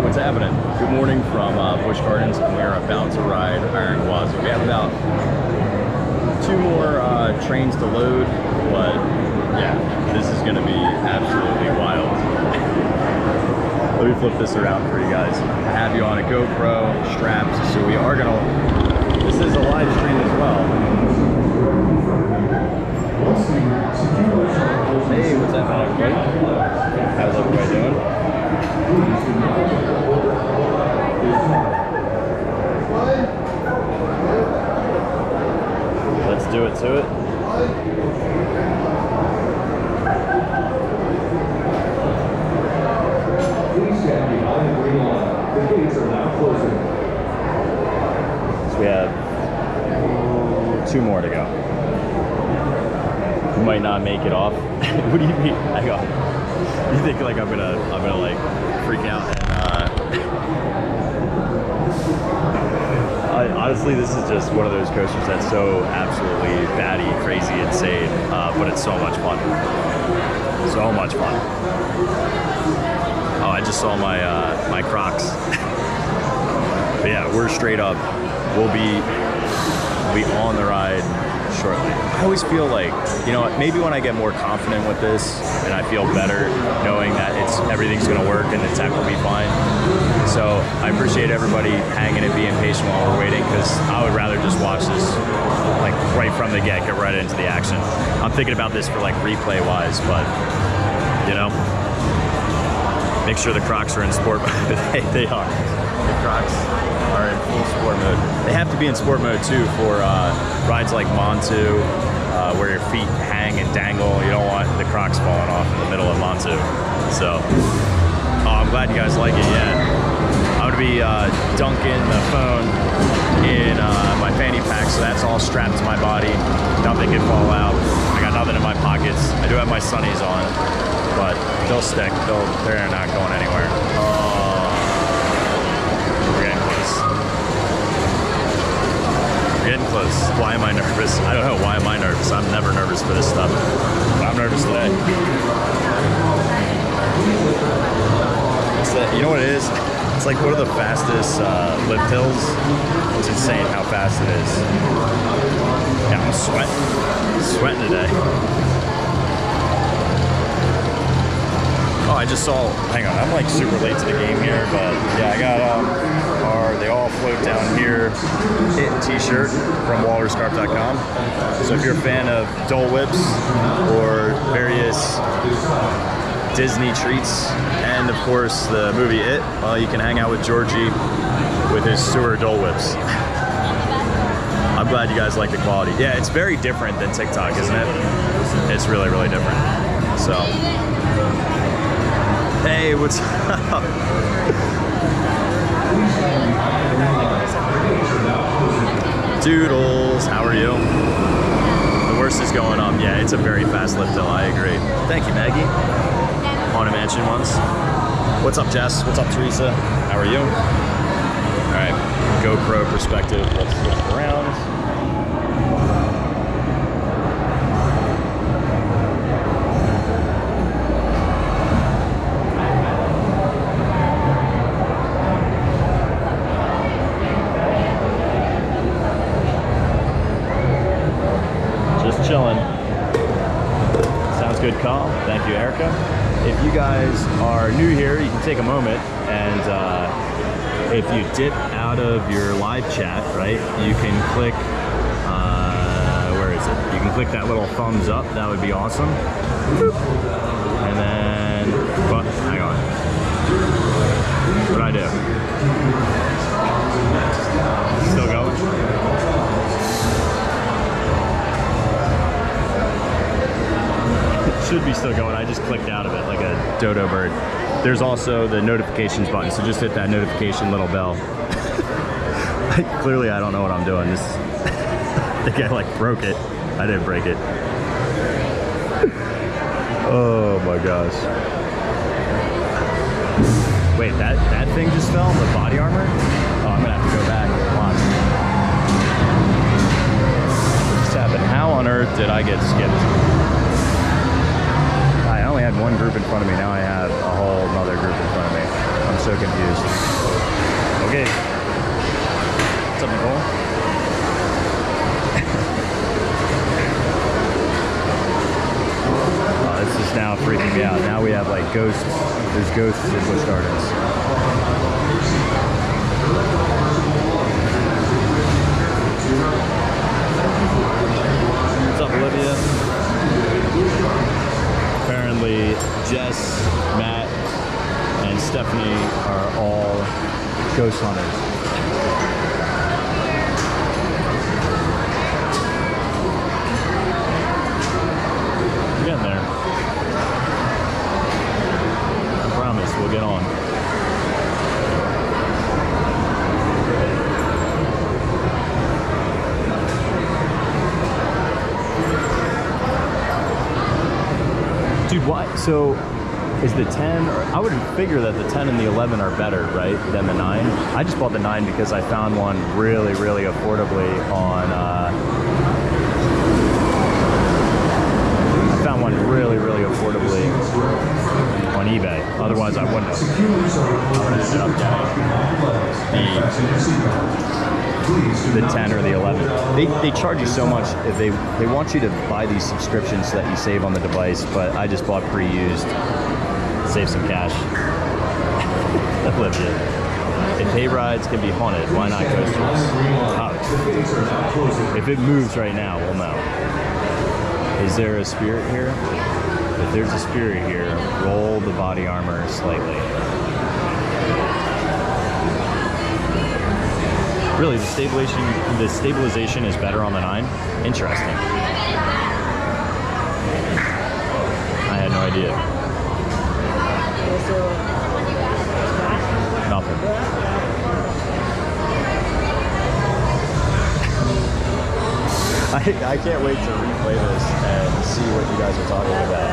What's happening? Good morning from Busch Gardens, and we are about to ride Gwazi. We have about 2 more trains to load, but yeah, this is going to be absolutely wild. Let me flip this around for you guys. I have you on a GoPro straps, so we are going to, this is a live stream as well. Hey, what's up, everybody? How's everybody doing? Let's do it to it. Please stand behind the green line. The gates are now closing. So we have 2 more to go. We might not make it off. What do you mean? Hang on. You think like I'm gonna like freak out and honestly, this is just one of those coasters that's so absolutely batty, crazy, insane, but it's so much fun. So much fun. Oh, I just saw my my Crocs. But yeah, we're straight up. We'll be on the ride shortly. I always feel like, you know, maybe when I get more confident with this and I feel better knowing that everything's gonna work and the tech will be fine. So I appreciate everybody hanging and being patient while we're waiting, because I would rather just watch this like right from the get right into the action. I'm thinking about this for like replay wise, but you know, make sure the Crocs are in sport mode. They are. The Crocs are in full sport mode. They have to be in sport mode too for rides like Montu, where your feet hang and dangle. You don't want the Crocs falling off in the middle of Montu. So, I'm glad you guys like it. Yeah, I'm gonna be dunking the phone in my fanny pack, so that's all strapped to my body. Nothing can fall out. I got nothing in my pockets. I do have my sunnies on, but they'll stick. They're not going anywhere. We're getting close. We're getting close. Why am I nervous? I don't know. Why am I nervous? I'm never nervous for this stuff. But I'm nervous today. You know what it is? It's like one of the fastest lift hills. It's insane how fast it is. Yeah, I'm sweating today. Oh, I just saw, hang on, I'm like super late to the game here, but yeah, I got they all float down here t-shirt from Rollercoasters.com. So if you're a fan of Dole Whips or various Disney treats, and of course the movie It, well, you can hang out with Georgie with his sewer Dole Whips. I'm glad you guys like the quality. Yeah, it's very different than TikTok, isn't it? It's really, really different. So, hey, what's up? Doodles, how are you? The worst is going up. Yeah, it's a very fast lift hill, I agree. Thank you, Maggie. Haunted Mansion ones. What's up, Jess? What's up, Teresa? How are you? All right, GoPro perspective. Let's flip it around. Just chilling. Sounds good, Carl. Thank you, Erica. If you guys are new here, you can take a moment and if you dip out of your live chat, right, you can click, where is it? You can click that little thumbs up. That would be awesome. And then, well, hang on. What'd I do? Still going? Should be still going. I just clicked out of it like a dodo bird. There's also the notifications button, so just hit that notification little bell. Clearly I don't know what I'm doing. This I think I like broke it. I didn't break it. Oh my gosh. Wait, that thing just fell? The body armor? Oh, I'm gonna have to go back and watch. What just happened? How on earth did I get skipped? I only had one group in front of me, now I have a whole other group in front of me. I'm so confused. Okay. What's up, Nicole? Oh, this is now freaking me out. Now we have like ghosts. There's ghosts in Busch Gardens. What's up, Olivia? Apparently, Jess, Matt, and Stephanie are all ghost hunters. We're getting there. I promise, we'll get on. Dude, what? So is the 10, or I would figure that the 10 and the 11 are better, right, than the 9. I just bought the 9 because I found one really, really affordably on, on eBay. Otherwise, I wouldn't have. I would have ended up getting the 10 or the 11. They charge you so much. If they want you to buy these subscriptions so that you save on the device, but I just bought pre-used. Save some cash. Olivia. If hay rides can be haunted, why not coasters? If it moves right now, we'll know. Is there a spirit here? If there's a spirit here, roll the body armor slightly. Really, the stabilization is better on the 9? Interesting. I had no idea. Nothing. I can't wait to replay this and see what you guys are talking about,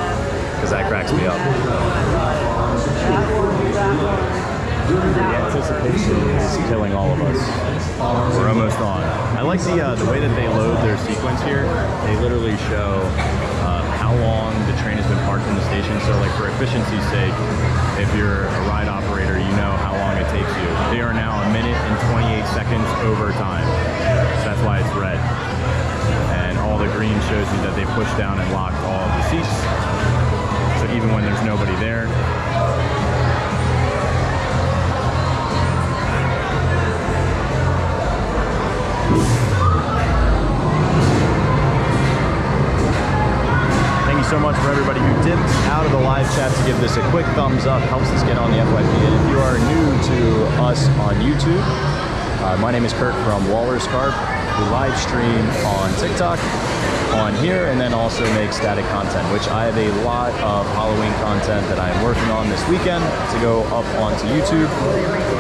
because that cracks me up. The anticipation is killing all of us. We're almost on. I like the way that they load their sequence here. They literally show how long the train has been parked in the station. So like for efficiency's sake, if you're a ride operator, you know how long it takes you. They are now 1 minute and 28 seconds over time. So that's why it's red. And all the green shows you that they pushed down and locked all of the seats. So even when there's nobody there, so much for everybody who dipped out of the live chat to give this a quick thumbs up. Helps us get on the FYP. And if you are new to us on YouTube, my name is Kurt from Rollercoasters. We live stream on TikTok, on here, and then also make static content, which I have a lot of Halloween content that I am working on this weekend to go up onto YouTube.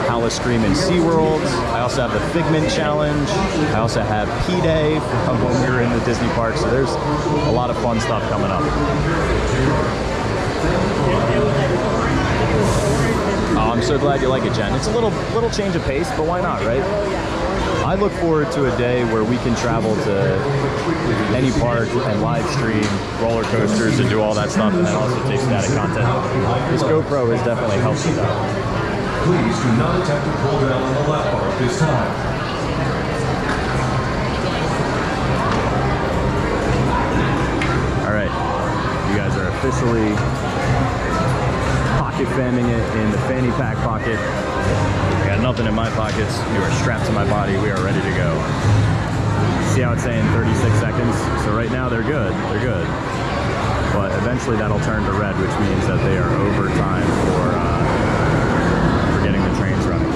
Halla Scream in SeaWorld. I also have the Figment Challenge. I also have P-Day of when we were in the Disney park. So there's a lot of fun stuff coming up. Oh, I'm so glad you like it, Jen. It's a little change of pace, but why not, right? I look forward to a day where we can travel to any park and live stream roller coasters and do all that stuff, and then also take static content. This GoPro has definitely helped with that. Please do not attempt to pull down on the lap bar at this time. All right, you guys are officially pocket famming it in the fanny pack pocket. I got nothing in my pockets. You are strapped to my body. We are ready to go. See how it's saying 36 seconds? So right now they're good. They're good. But eventually that'll turn to red, which means that they are over time for getting the trains running.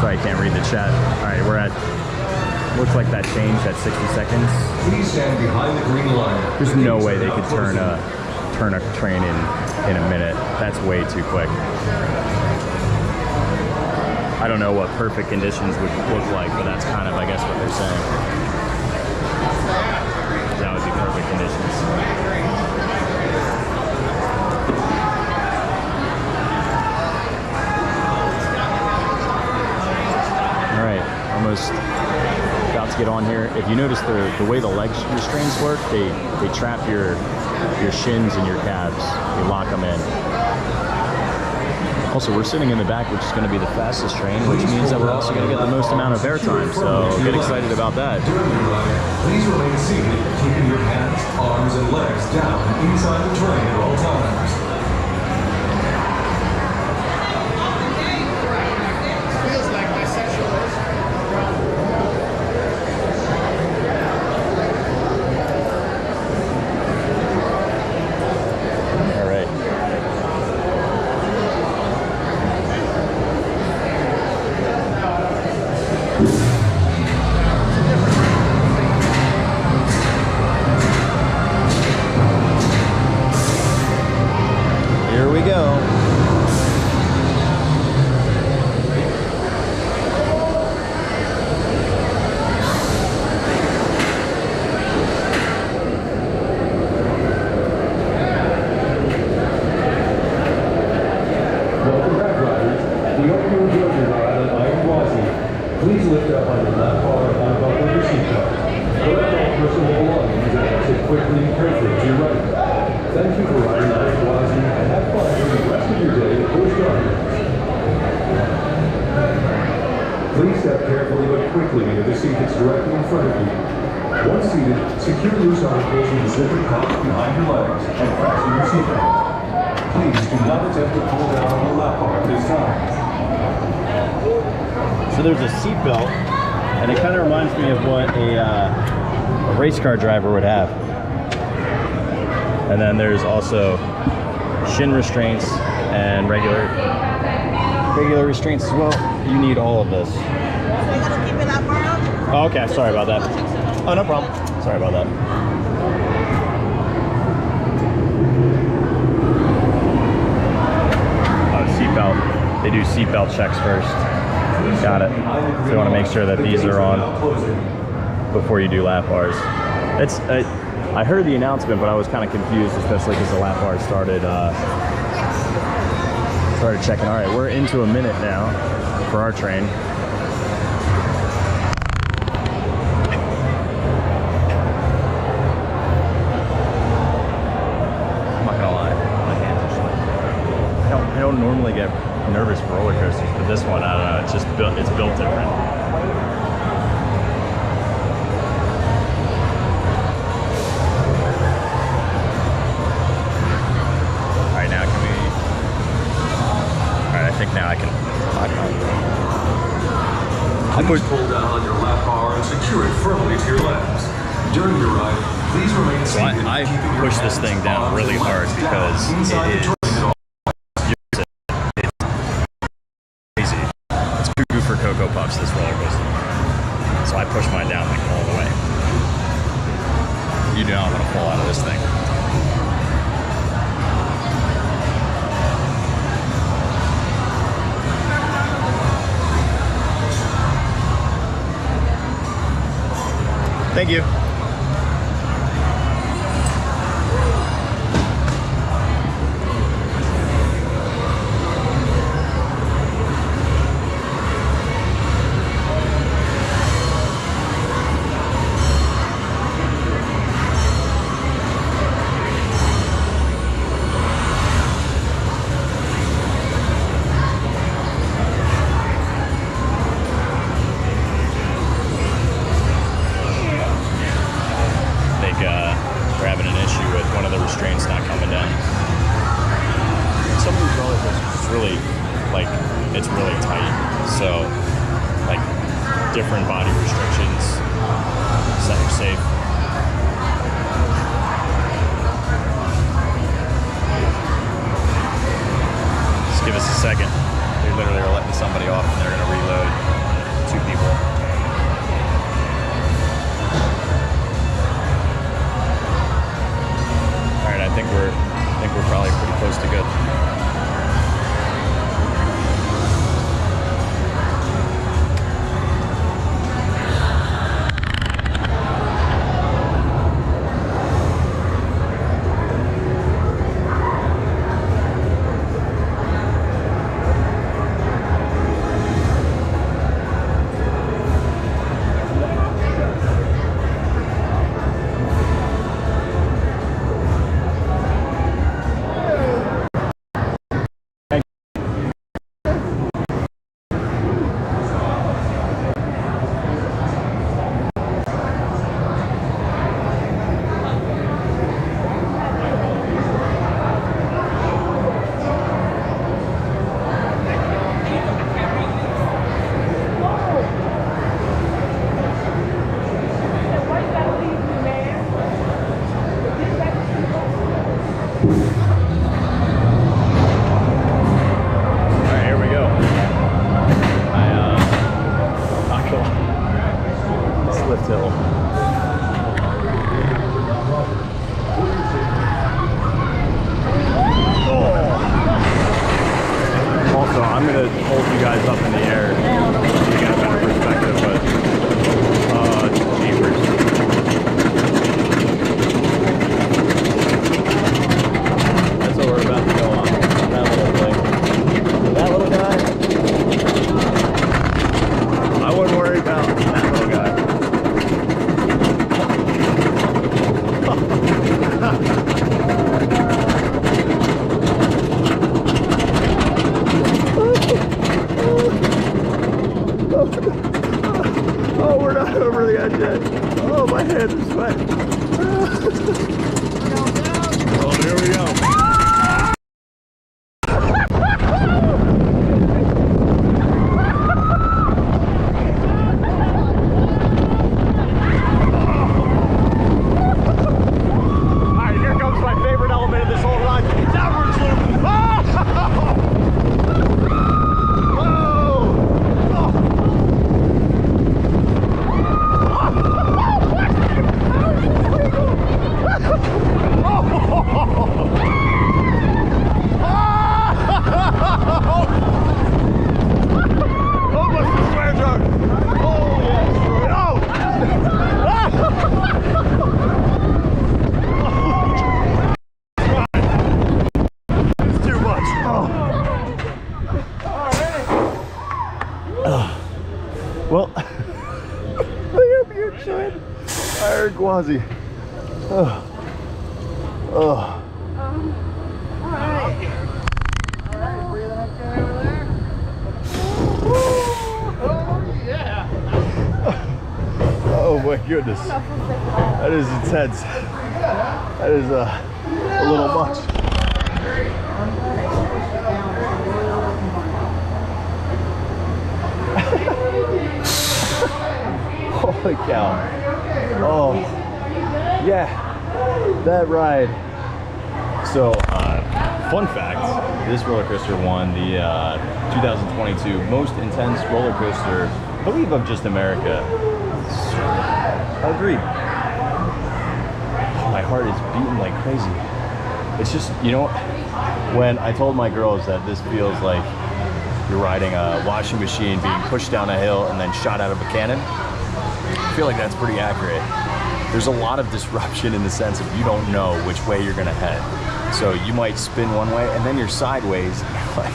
Sorry, I can't read the chat. All right, we're at, looks like that changed at 60 seconds. Please stand behind the green line. There's no way they could turn a train in a minute. That's way too quick. I don't know what perfect conditions would look like, but that's kind of, I guess, what they're saying. That would be perfect conditions. if you notice the way the leg restraints work, they trap your shins and your calves. They lock them in. Also, we're sitting in the back, which is going to be the fastest train, which means that we're also going to get the most amount of airtime. So get excited about that. Please remain seated, keeping your hands, arms, and legs down inside the train at all times. Here we go. Welcome back, riders. We hope you enjoyed your ride on Gwazi. Please lift up on your left bar and unbuckle your seatbelt. Collect all personal belongings and exit quickly and carefully to your right. Thank you for riding on Gwazi and have fun for the rest of your day at Busch Gardens. Please step carefully but quickly into the seat that's directly in front of you. Once seated, secure loose articles in the zipper pouch behind your legs and fasten your seatbelt. Please do not attempt to pull down on the lap bar at this time. So there's a seat belt, and it kind of reminds me of what a race car driver would have. And then there's also shin restraints and regular restraints as well. You need all of this. So you gotta keep it that far up? Oh, okay, sorry about that. Oh, no problem. Sorry about that. Seatbelt. They do seatbelt checks first. Got it. So you want to make sure that these are on before you do lap bars. It's I heard the announcement, but I was kind of confused, especially because the lap bars started checking. All right, we're into a minute now for our train. I'm not gonna lie, my hands are sweating. I don't normally get nervous for roller coasters, but this one, I don't know, it's built different. Alright, now can we... Alright, I think now I can... Please pull down on your lap bar and secure it firmly to your legs. During your ride, please remain seated. I push this thing down really hard because it is... for Cocoa Puffs, this roller coaster. So I push mine down like all the way. You do not want to fall out of this thing. Thank you. We're having an issue with one of the restraints not coming down. Some of these roller coasters, it's really tight. So, like, different body restrictions, set them safe. Just give us a second. They literally are letting somebody off and they're going to reload 2 people. I think we're probably pretty close to good. Gwazi. Oh. Oh. All right. Breathing okay over there. Oh, yeah. Oh my goodness. That is intense. That is a little much. Holy cow. Oh, yeah, that ride. So, fun fact, this roller coaster won the 2022 most intense roller coaster, I believe, of just America. Agreed. My heart is beating like crazy. It's just, you know, when I told my girls that this feels like you're riding a washing machine being pushed down a hill and then shot out of a cannon, I feel like that's pretty accurate. There's a lot of disruption in the sense of you don't know which way you're gonna head. So you might spin one way and then you're sideways, like,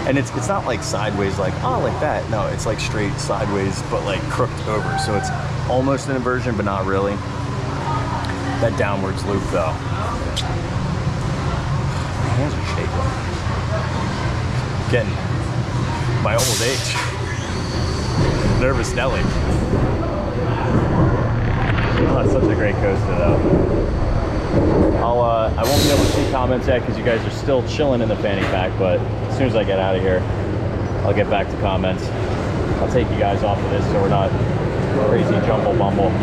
and it's not like sideways like, oh, like that. No, it's like straight sideways, but like crooked over. So it's almost an inversion, but not really. That downwards loop though. My hands are shaking. Getting my old age. Nervous Nelly. Oh, it's such a great coaster though. I won't be able to see comments yet because you guys are still chilling in the fanny pack, but as soon as I get out of here, I'll get back to comments. I'll take you guys off of this so we're not crazy jumble bumble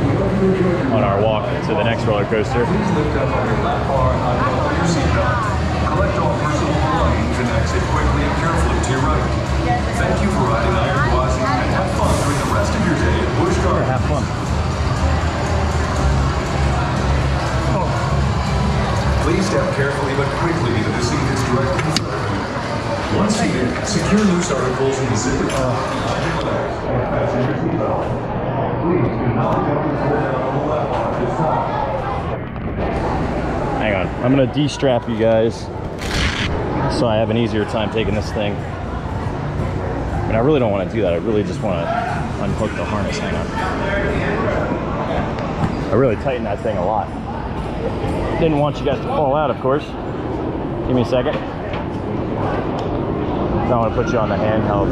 on our walk to the next roller coaster. Please lift up on your lap bar and unbuckle your seatbelt. Collect all personal belongings and exit quickly and carefully to your right. Thank you for riding Iron Gwazi and have fun during the rest of your day at Busch Gardens. Have fun. Please step carefully but quickly to the seat that's directly in front of you. Once seated, secure loose articles in the zipper top behind your legs and fasten your seatbelt. Please do not jump and pull down on the lap bar at this time. Hang on, I'm gonna de-strap you guys so I have an easier time taking this thing. I mean, I really don't want to do that. I really just want to unhook the harness. Hang on. I really tightened that thing a lot. Didn't want you guys to fall out, of course. Give me a second. I want to put you on the handheld.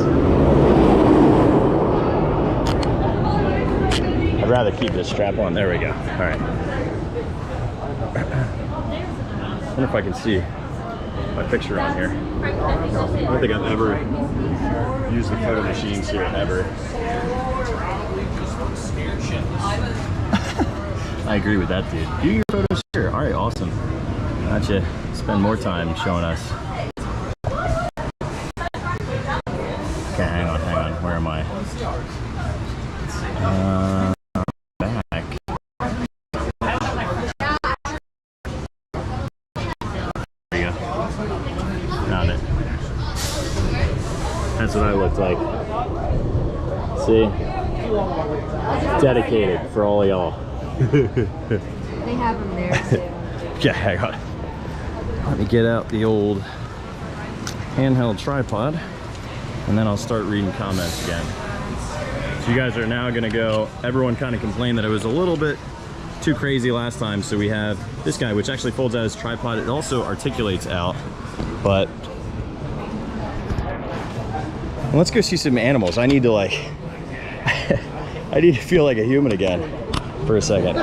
I'd rather keep this strap on. There we go. All right. I wonder if I can see my picture on here. I don't think I've ever used the photo machines here, ever. I agree with that, dude. Do your photos here. All right, awesome. Why don't you spend more time showing us? Okay, hang on. Where am I? Back. There you go. Found it. That's what I looked like. See? Dedicated for all y'all. They have them there too. Yeah, hang on. Let me get out the old handheld tripod and then I'll start reading comments again. So you guys are now gonna go, everyone kind of complained that it was a little bit too crazy last time, so we have this guy which actually folds out as tripod. It also articulates out, but let's go see some animals. I need to like, I need to feel like a human again for a second,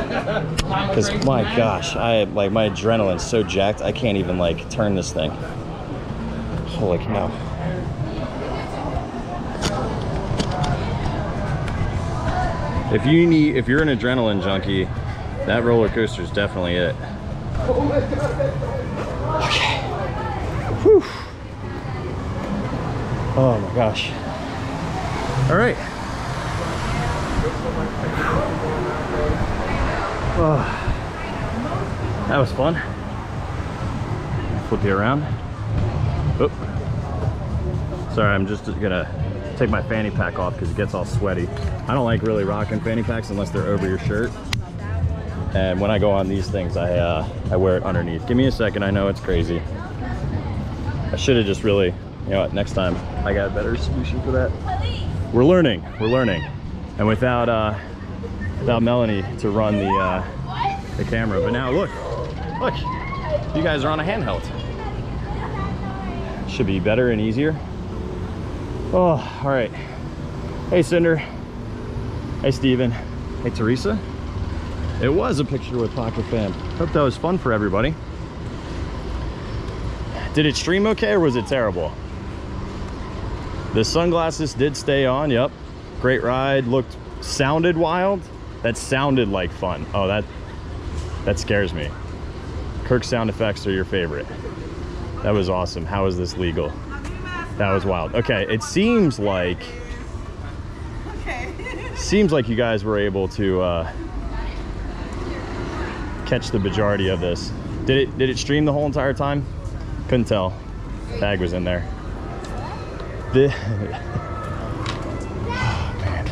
because my gosh, my adrenaline's so jacked I can't even like turn this thing. Holy cow. If you're an adrenaline junkie, that roller coaster is definitely it. Okay. Whew. Oh my gosh. All right. Oh, that was fun. Flip you around. Oh. Sorry, I'm just gonna take my fanny pack off because it gets all sweaty. I don't like really rocking fanny packs unless they're over your shirt. And when I go on these things, I wear it underneath. Give me a second, I know it's crazy. I should have just really, you know what, next time I got a better solution for that. We're learning. And without without Melanie to run the camera. But now look, you guys are on a handheld. Should be better and easier. Oh, all right. Hey, Cinder. Hey, Steven. Hey, Teresa. It was a picture with Pocket Fam. Hope that was fun for everybody. Did it stream okay or was it terrible? The sunglasses did stay on, yep. Great ride, sounded wild. That sounded like fun. Oh, that scares me. Kirk's sound effects are your favorite. That was awesome. How is this legal? That was wild. Okay, it seems like you guys were able to catch the majority of this. Did it stream the whole entire time? Couldn't tell. Tag was in there. Oh, man.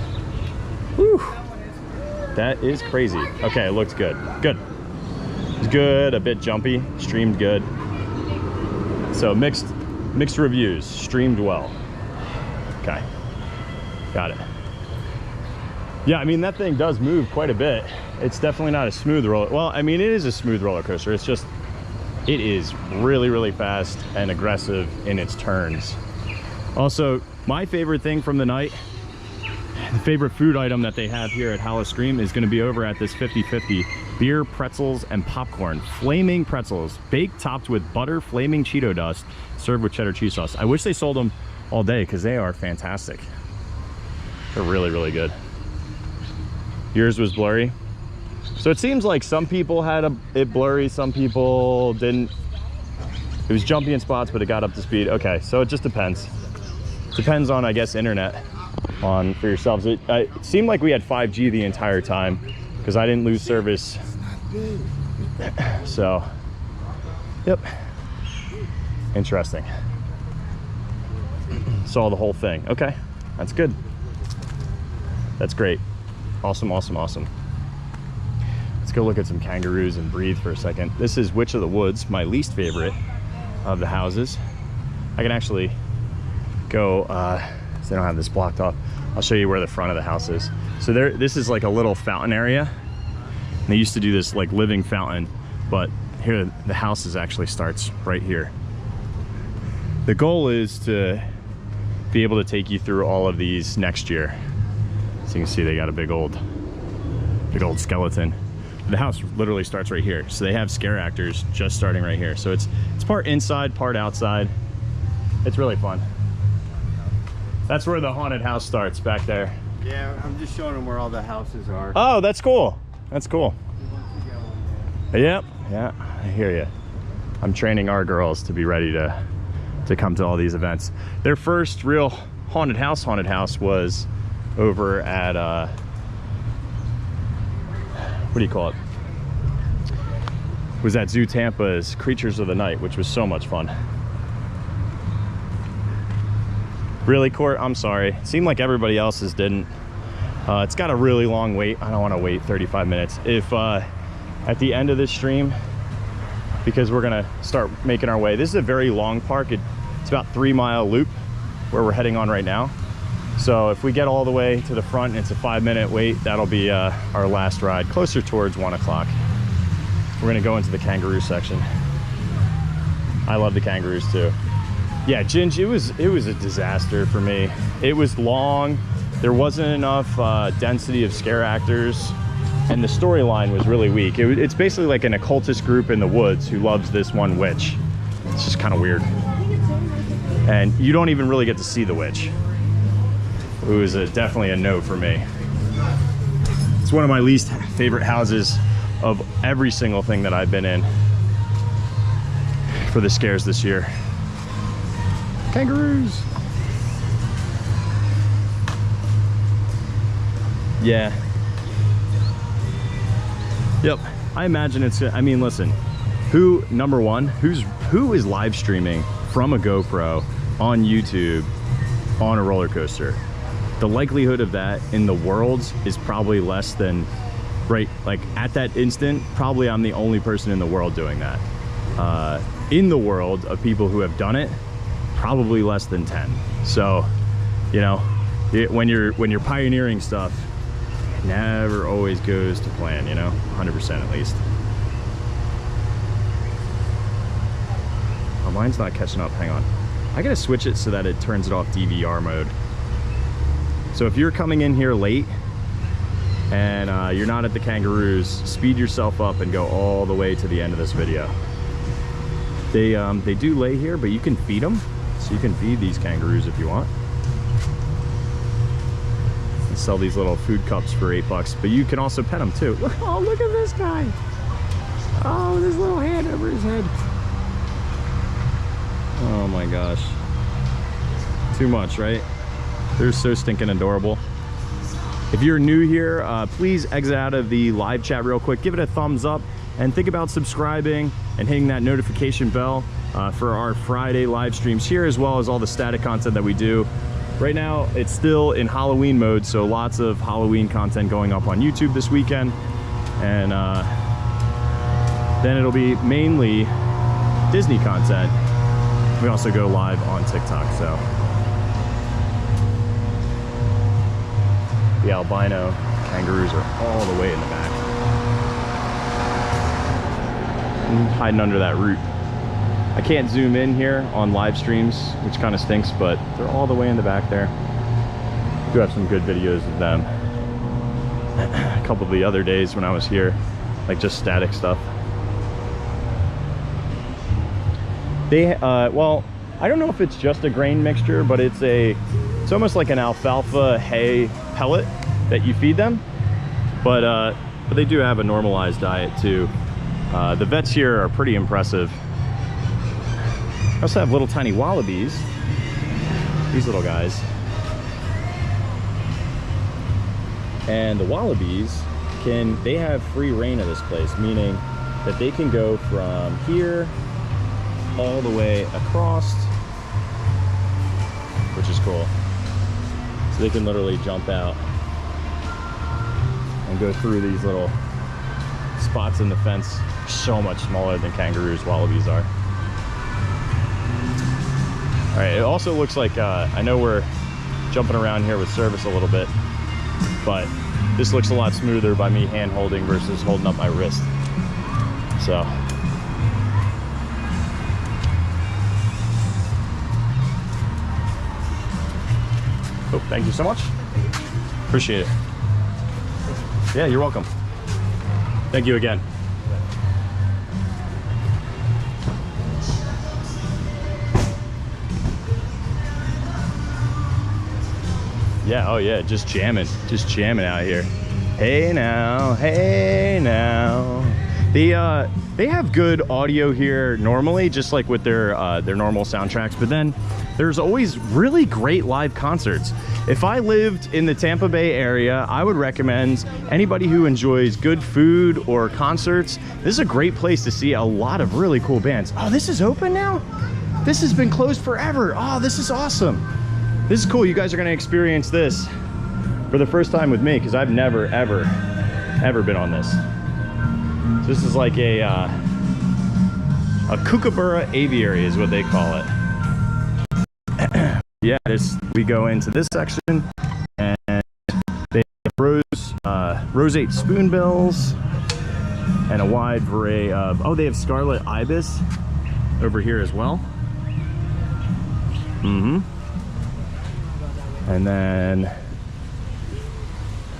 Whew. That is crazy. Okay, it looked good. Good. It's good, a bit jumpy, streamed good. So mixed reviews, streamed well. Okay, got it. Yeah, I mean, that thing does move quite a bit. It's definitely not a smooth roller. Well, I mean, it is a smooth roller coaster. It's just, it is really, really fast and aggressive in its turns. Also, my favorite thing from the night, the favorite food item that they have here at Howl-O-Scream is going to be over at this 50/50 beer, pretzels, and popcorn. Flaming pretzels, baked, topped with butter, flaming Cheeto dust, served with cheddar cheese sauce. I wish they sold them all day because they are fantastic. They're really, really good. Yours was blurry. So it seems like some people had it blurry, some people didn't. It was jumpy in spots, but it got up to speed. Okay, so it just depends. Depends on, I guess, internet for yourselves. It seemed like we had 5G the entire time because I didn't lose service. So, yep. Interesting. Saw the whole thing. Okay, that's good. That's great. Awesome, awesome, awesome. Let's go look at some kangaroos and breathe for a second. This is Witch of the Woods, my least favorite of the houses. I can actually go, so they don't have this blocked off. I'll show you where the front of the house is. So this is like a little fountain area. And they used to do this like living fountain, but here the house actually starts right here. The goal is to be able to take you through all of these next year. So you can see they got a big old skeleton. The house literally starts right here. So they have scare actors just starting right here. So it's part inside, part outside. It's really fun. That's where the haunted house starts, back there. Yeah, I'm just showing them where all the houses are. Oh, that's cool. That's cool. Yep, yeah, I hear you. I'm training our girls to be ready to come to all these events. Their first real haunted house was over at, what do you call it? Was at Zoo Tampa's Creatures of the Night, which was so much fun. Really, Court? I'm sorry. It seemed like everybody else's didn't. It's got a really long wait. I don't want to wait 35 minutes. If at the end of this stream, because we're gonna start making our way. This is a very long park. It's about 3-mile loop where we're heading on right now. So if we get all the way to the front and it's a 5-minute wait, that'll be our last ride, closer towards 1 o'clock. We're gonna go into the kangaroo section. I love the kangaroos too. Yeah, Ginge, it was a disaster for me. It was long. There wasn't enough density of scare actors, and the storyline was really weak. It's basically like an occultist group in the woods who loves this one witch. It's just kind of weird. And you don't even really get to see the witch. It was definitely a no for me. It's one of my least favorite houses of every single thing that I've been in for the scares this year. Kangaroos. Yeah. Yep. I imagine it's, I mean, listen, number one, who is live streaming from a GoPro on YouTube on a roller coaster? The likelihood of that in the world is probably less than, right, like at that instant, probably I'm the only person in the world doing that. In the world of people who have done it, probably less than 10. So, you know, when you're pioneering stuff, never always goes to plan, you know, 100% at least. Oh, mine's not catching up. Hang on. I gotta switch it so that it turns it off DVR mode. So if you're coming in here late and you're not at the kangaroos, speed yourself up and go all the way to the end of this video. They do lay here, but you can feed them. So you can feed these kangaroos if you want. And sell these little food cups for $8, but you can also pet them too. Oh, look at this guy. Oh, this little hand over his head. Oh my gosh. Too much, right? They're so stinking adorable. If you're new here, please exit out of the live chat real quick. Give it a thumbs up and think about subscribing and hitting that notification bell for our Friday live streams here, as well as all the static content that we do. Right now, it's still in Halloween mode, so lots of Halloween content going up on YouTube this weekend. And then it'll be mainly Disney content. We also go live on TikTok, so. The albino kangaroos are all the way in the back. Hiding under that root. I can't zoom in here on live streams, which kind of stinks, but they're all the way in the back there. Do have some good videos of them. A couple of the other days when I was here, like just static stuff. They, well, I don't know if it's just a grain mixture, but it's almost like an alfalfa hay pellet that you feed them. But they do have a normalized diet too. The vets here are pretty impressive. I also have little tiny wallabies. These little guys. And the wallabies they have free reign of this place, meaning that they can go from here all the way across, which is cool. So they can literally jump out and go through these little spots in the fence. So much smaller than kangaroos, wallabies are. All right, it also looks like, I know we're jumping around here with service a little bit, but this looks a lot smoother by me hand holding versus holding up my wrist. So. Oh, thank you so much. Appreciate it. Yeah, you're welcome. Thank you again. Yeah, oh yeah, just jamming out here. Hey now, hey now. They have good audio here normally, just like with their normal soundtracks, but then there's always really great live concerts. If I lived in the Tampa Bay area, I would recommend anybody who enjoys good food or concerts, this is a great place to see a lot of really cool bands. Oh, this is open now? This has been closed forever. Oh, this is awesome. This is cool. You guys are gonna experience this for the first time with me, because I've never, ever been on this. So this is like a kookaburra aviary is what they call it. Yeah, we go into this section, and they have roseate spoonbills and a wide array of, oh, they have scarlet ibis over here as well. And then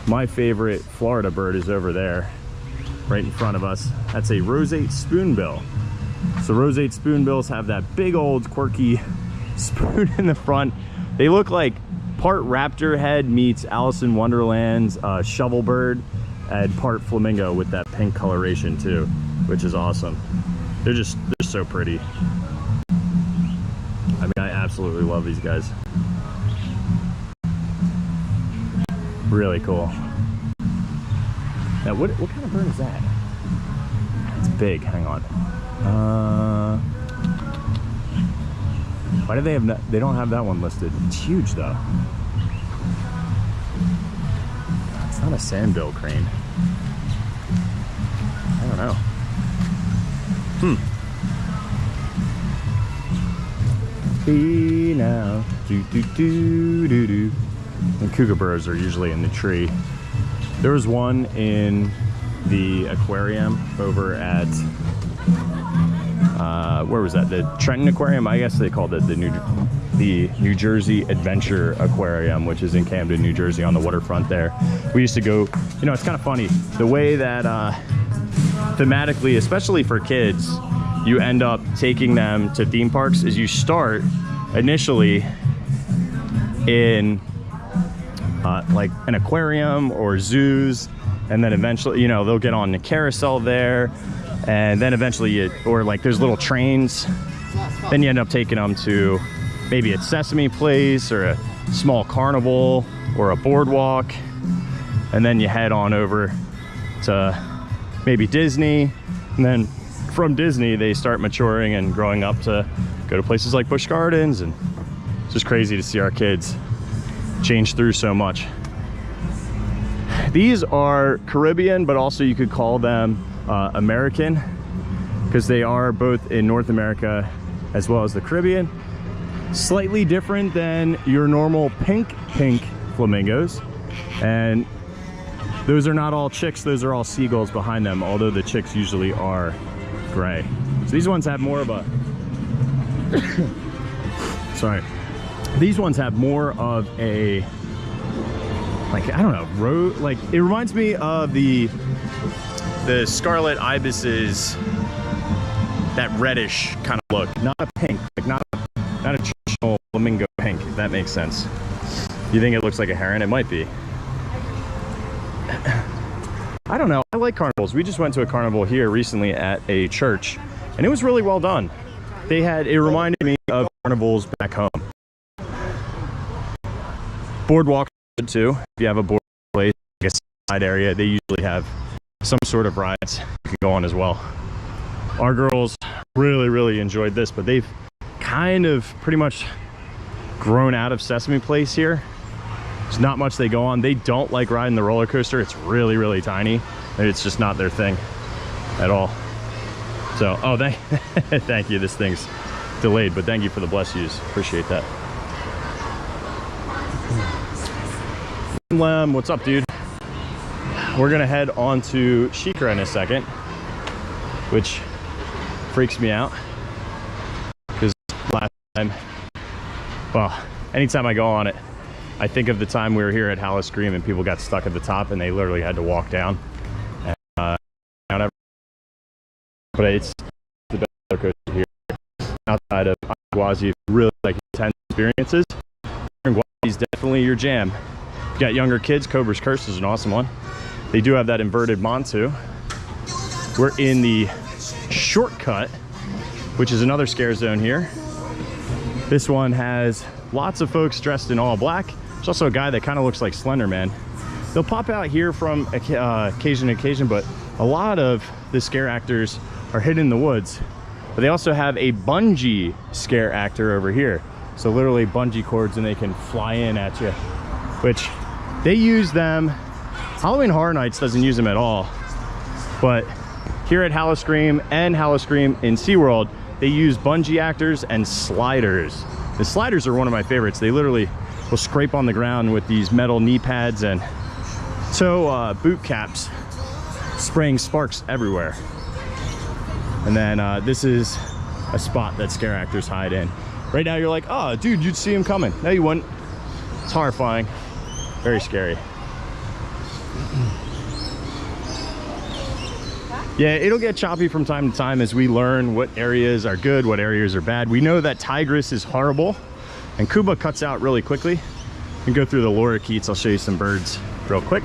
my favorite Florida bird is over there, right in front of us. That's a roseate spoonbill. So roseate spoonbills have that big old quirky spoon in the front. They look like part raptor head meets Alice in Wonderland's shovel bird, and part flamingo with that pink coloration too, which is awesome. They're so pretty. I mean, I absolutely love these guys. Really cool. Now, what kind of bird is that? It's big. Hang on. Why do they have? They don't have that one listed. It's huge though. It's not a sandbill crane. I don't know. Be now. Do do do do do. And kookaburras are usually in the tree. There was one in the aquarium over at where was that? The Trenton Aquarium, I guess they called it the New Jersey Adventure Aquarium, which is in Camden, New Jersey, on the waterfront there. We used to go, you know, it's kind of funny the way that thematically, especially for kids, you end up taking them to theme parks is you start initially in like an aquarium or zoos, and then eventually, you know, they'll get on the carousel there, and then eventually or like there's little trains, then you end up taking them to maybe a Sesame Place or a small carnival or a boardwalk, and then you head on over to maybe Disney, and then from Disney they start maturing and growing up to go to places like Busch Gardens, and it's just crazy to see our kids change through so much. These are Caribbean, but also you could call them American, because they are both in North America as well as the Caribbean. Slightly different than your normal pink flamingos, and those are not all chicks, those are all seagulls behind them, although the chicks usually are gray. So these ones have more of a sorry, these ones have more of a, like, I don't know, like it reminds me of the scarlet ibises, that reddish kind of look, not a pink, like not a traditional flamingo pink, if that makes sense. You think it looks like a heron? It might be. I don't know, I like carnivals. We just went to a carnival here recently at a church, and it was really well done. It reminded me of carnivals back home. Boardwalks good too. If you have a board place, like a side area, they usually have some sort of rides you can go on as well. Our girls really enjoyed this, but they've kind of pretty much grown out of Sesame Place here. There's not much they go on. They don't like riding the roller coaster. It's really tiny, and it's just not their thing at all. So, oh, thank you. This thing's delayed, but thank you for the bless yous. Appreciate that. Lem, what's up, dude? We're gonna head on to Shikra in a second, which freaks me out because last time, well, anytime I go on it, I think of the time we were here at Howl-O-Scream and people got stuck at the top and they literally had to walk down. And, but it's the best roller coaster here outside of Gwazi. Really like intense experiences. Gwazi is definitely your jam. If you got younger kids, Cobra's Curse is an awesome one. They do have that inverted Montu. We're in the shortcut, which is another scare zone here. This one has lots of folks dressed in all black. There's also a guy that kind of looks like Slender Man. They'll pop out here from occasion to occasion, but a lot of the scare actors are hidden in the woods. But they also have a bungee scare actor over here. So literally bungee cords, and they can fly in at you, which they use them. Halloween Horror Nights doesn't use them at all, but here at Howl-O-Scream and Howl-O-Scream in SeaWorld, they use bungee actors and sliders. The sliders are one of my favorites. They literally will scrape on the ground with these metal knee pads and toe boot caps, spraying sparks everywhere. And then this is a spot that scare actors hide in. Right now you're like, oh dude, you'd see him coming. No, you wouldn't. It's horrifying, very scary. Yeah, it'll get choppy from time to time as we learn what areas are good, what areas are bad. We know that Tigress is horrible, and Kuba cuts out really quickly. And go through the lorikeets. I'll show you some birds real quick.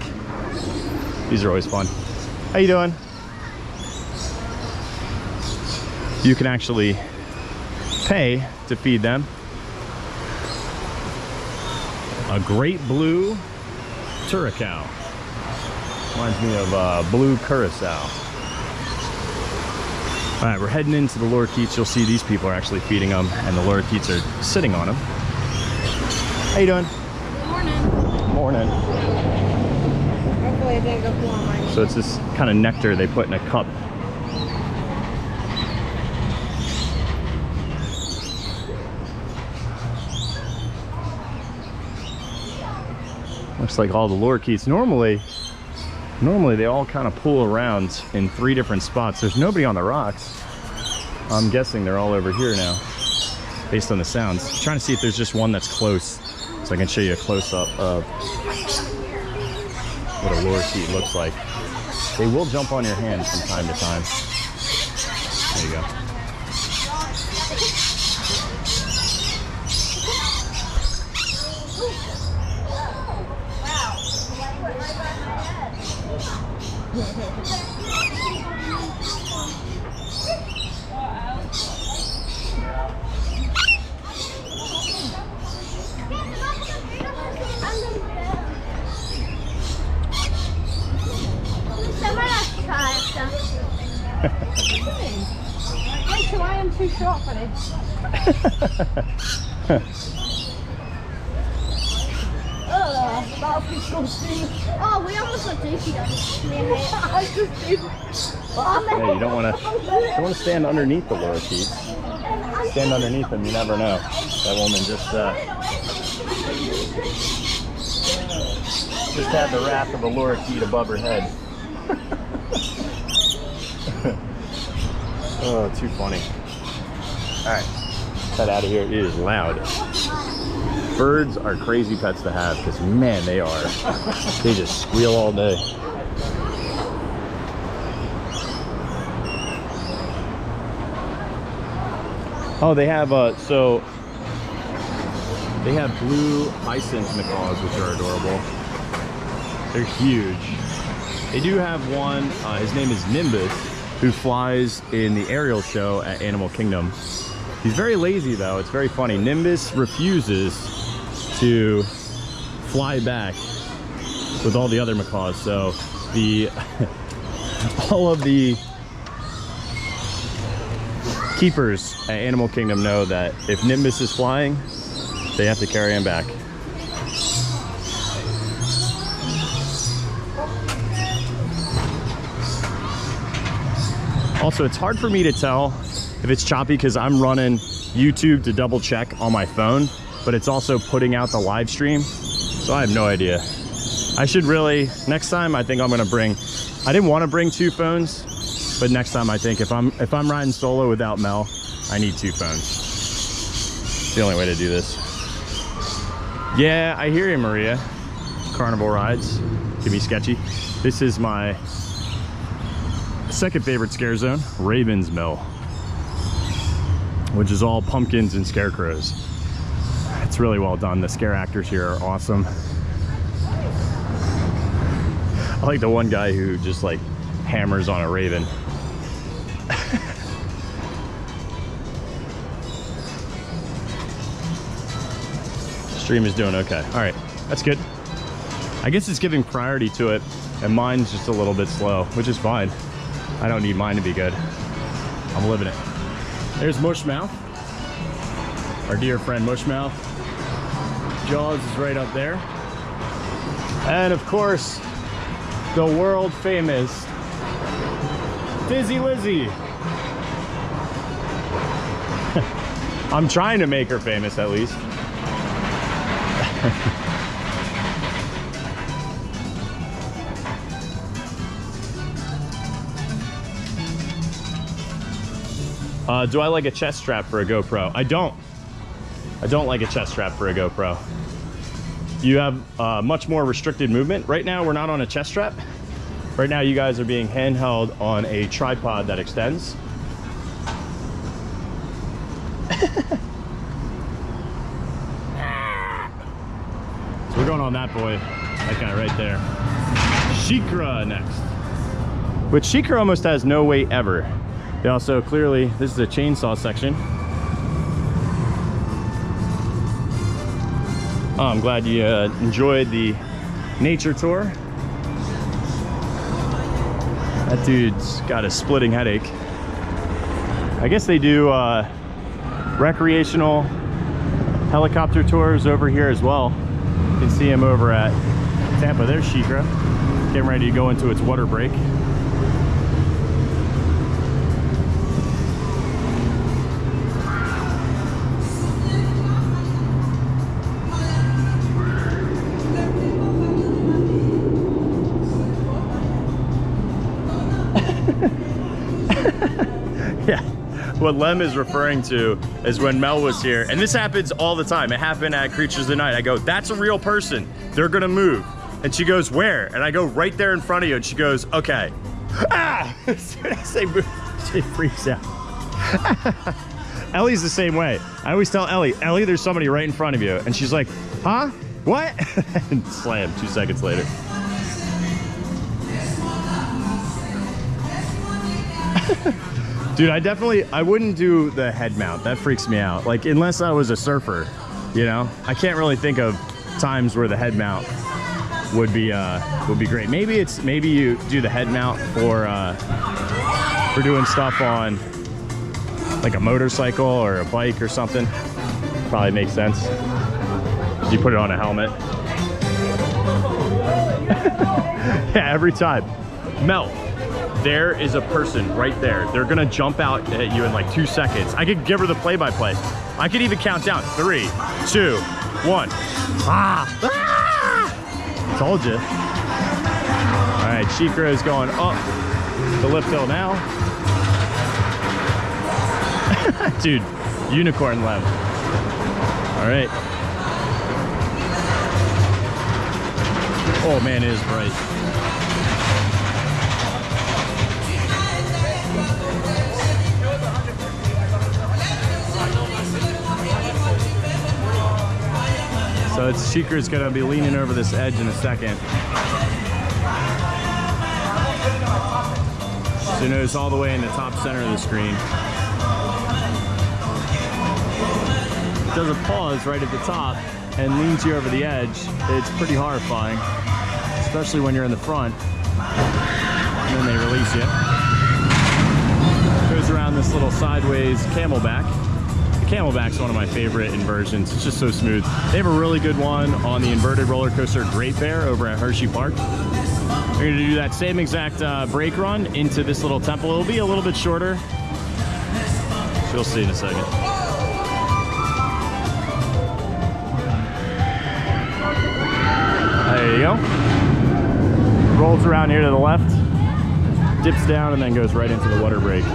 These are always fun. How you doing? You can actually pay to feed them. A great blue turricow. Reminds me of blue curacao. All right, we're heading into the lorikeets. You'll see these people are actually feeding them, and the lorikeets are sitting on them. How you doing? Good morning. Morning. Hopefully it didn't go pour on mine. So it's this kind of nectar they put in a cup. Looks like all the lorikeets. Normally, Normally they all kind of pool around in 3 different spots. There's nobody on the rocks. I'm guessing they're all over here now, based on the sounds. I'm trying to see if there's just one that's close, so I can show you a close-up of what a lorikeet looks like. They will jump on your hand from time to time. There you go. Wait till I am too short for this. That's disgusting. Oh, we almost got Daisy done. I just did. Yeah, you don't want to stand underneath the lorikeet. Stand underneath them, you never know. That woman just had the wrath of a lorikeet above her head. Oh, too funny. All right, head out of here. It is loud. Birds are crazy pets to have because, man, they just squeal all day. Oh, they have they have blue hyacinth macaws, which are adorable. They're huge. They do have one, his name is Nimbus, who flies in the aerial show at Animal Kingdom. He's very lazy though, it's very funny. Nimbus refuses to fly back with all the other macaws, so all of the keepers at Animal Kingdom know that if Nimbus is flying, they have to carry him back. Also, it's hard for me to tell if it's choppy because I'm running YouTube to double check on my phone, but it's also putting out the live stream, so I have no idea. I should really, next time I think I'm gonna bring, I didn't want to bring 2 phones, but next time I think if I'm riding solo without Mel, I need 2 phones. It's the only way to do this. Yeah, I hear you, Maria. Carnival rides can be sketchy. This is my second favorite scare zone, Raven's Mill, which is all pumpkins and scarecrows. It's really well done. The scare actors here are awesome. I like the one guy who just like hammers on a raven. Stream is doing okay. All right, that's good. I guess it's giving priority to it, and mine's just a little bit slow, which is fine. I don't need mine to be good. I'm living it. There's Mushmouth, our dear friend Mushmouth. Jaws is right up there. And of course, the world famous Dizzy Lizzy. I'm trying to make her famous at least. Do I like a chest strap for a GoPro? I don't like a chest strap for a GoPro. You have much more restricted movement. Right now, we're not on a chest strap. Right now, you guys are being handheld on a tripod that extends. So we're going on that boy, that guy right there. Shikra next. Which Shikra almost has no weight ever. They also clearly, this is a chainsaw section. Oh, I'm glad you enjoyed the nature tour. That dude's got a splitting headache. I guess they do recreational helicopter tours over here as well. You can see him over at Tampa. There's Shikra, getting ready to go into its water break. what Lem is referring to is when Mel was here, and this happens all the time. It happened at Creatures of the Night. I go, that's a real person. They're gonna move. And she goes, where? And I go, right there in front of you. And she goes, okay. Ah! As soon as I say move, she freaks out. Ellie's the same way. I always tell Ellie, there's somebody right in front of you. And she's like, huh? What? And slam 2 seconds later. Dude, I wouldn't do the head mount. That freaks me out. Like, unless I was a surfer, you know? I can't really think of times where the head mount would be great. Maybe you do the head mount for doing stuff on like a motorcycle or a bike or something. Probably makes sense. You put it on a helmet. Yeah, every time. Mel, there is a person right there. They're gonna jump out at you in like 2 seconds. I could give her the play-by-play. I could even count down. 3, 2, 1. Ah! Ah! Told you. All right, Shikra is going up the lift hill now. Dude, unicorn Lem. All right. Oh man, it is bright. So it's Shikra's gonna be leaning over this edge in a second. So notice all the way in the top center of the screen. It does a pause right at the top and leans you over the edge. It's pretty horrifying, especially when you're in the front. And then they release you. Goes around this little sideways camelback. Camelback's one of my favorite inversions. It's just so smooth. They have a really good one on the inverted roller coaster Great Bear over at Hershey Park. We're gonna do that same exact brake run into this little temple. It'll be a little bit shorter. You'll see in a second. There you go. Rolls around here to the left, dips down, and then goes right into the water brake.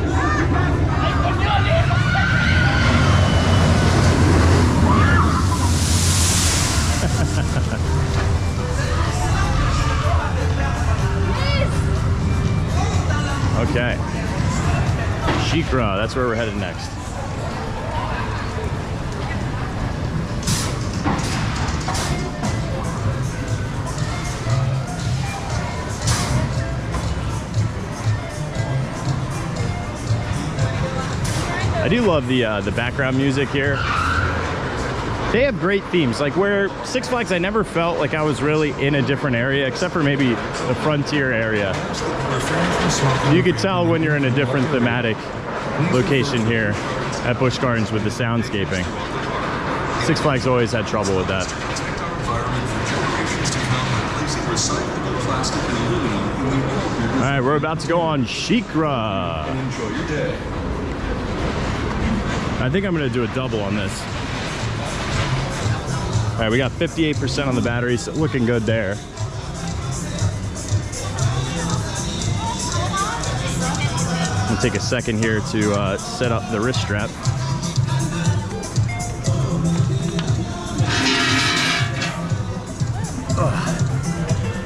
Okay. Shikra, that's where we're headed next. I do love the background music here. They have great themes. Like where Six Flags, I never felt like I was really in a different area, except for maybe the Frontier area. You could tell when you're in a different thematic location here at Busch Gardens with the soundscaping. Six Flags always had trouble with that. All right, we're about to go on Shikra. I think I'm gonna do a double on this. All right, we got 58% on the battery, so looking good there. I'm gonna take a second here to set up the wrist strap.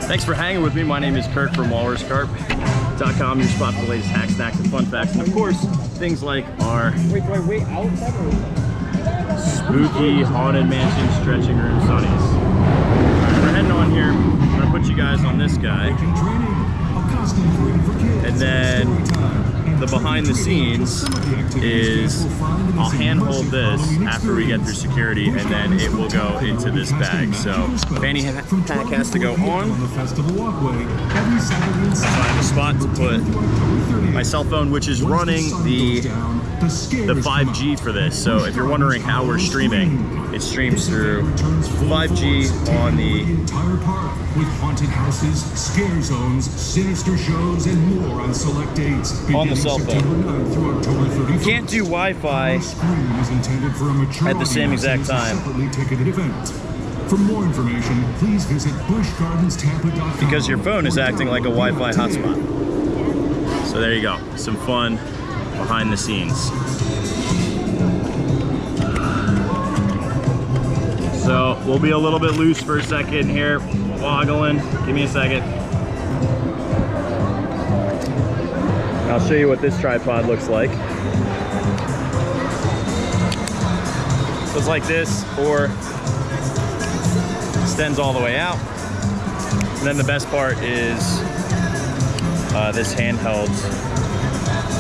Thanks for hanging with me. My name is Kirk from Rollercoasters.com, your spot for the latest hacks, snacks, and fun facts. And of course, things like our spooky haunted mansion stretching room sunnies. Alright, we're heading on here. I'm gonna put you guys on this guy. And then the behind the scenes is I'll handhold this after we get through security, and then it will go into this bag. So fanny pack has to go on. So I have a spot to put my cell phone, which is running the 5G for this. So if you're wondering how we're streaming, it streams through 5G on the entire park with haunted houses, scare zones, sinister shows, and more on select dates. On the cell phone. You can't do Wi-Fi at the same exact time. For more information, please visit BuschGardensTampa.com. Because your phone is acting like a Wi-Fi hotspot. So there you go. Some fun behind the scenes. We'll be a little bit loose for a second here. Woggling. Give me a second. I'll show you what this tripod looks like. Looks like this, or extends all the way out. And then the best part is this handheld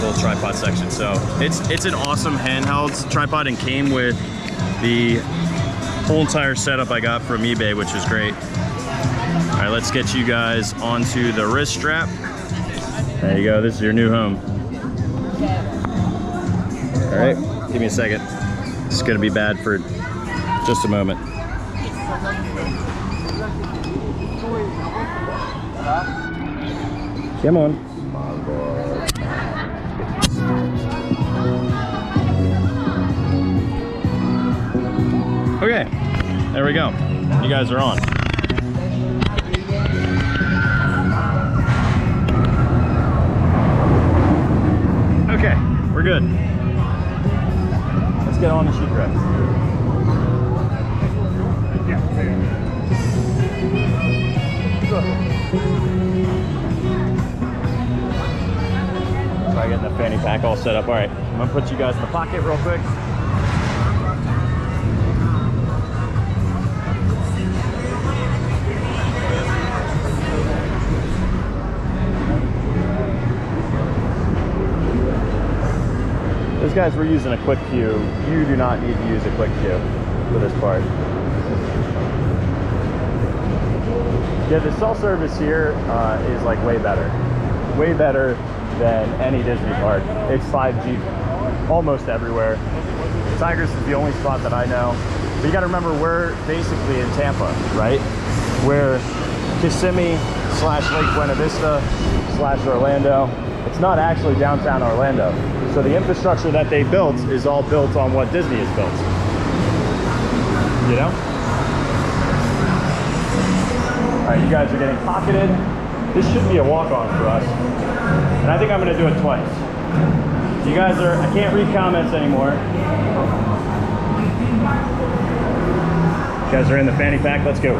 little tripod section. So it's an awesome handheld tripod, and came with the whole entire setup I got from eBay, which is great. All right, let's get you guys onto the wrist strap. There you go, this is your new home. All right, give me a second. It's gonna be bad for just a moment. Come on. Okay, there we go. You guys are on. Okay, we're good. Let's get on the sheet rest. Try getting the fanny pack all set up. All right, I'm gonna put you guys in the pocket real quick. Those guys were using a quick cue. You do not need to use a quick cue for this part. Yeah, the cell service here is like way better than any Disney park. It's 5G almost everywhere. Tigers is the only spot that I know. But you gotta remember, we're basically in Tampa, right? We're Kissimmee / Lake Buena Vista / Orlando. It's not actually downtown Orlando. So the infrastructure that they built is all built on what Disney has built. You know? All right, you guys are getting pocketed. This should be a walk-on for us. And I think I'm gonna do it twice. You guys are, I can't read comments anymore. You guys are in the fanny pack, let's go.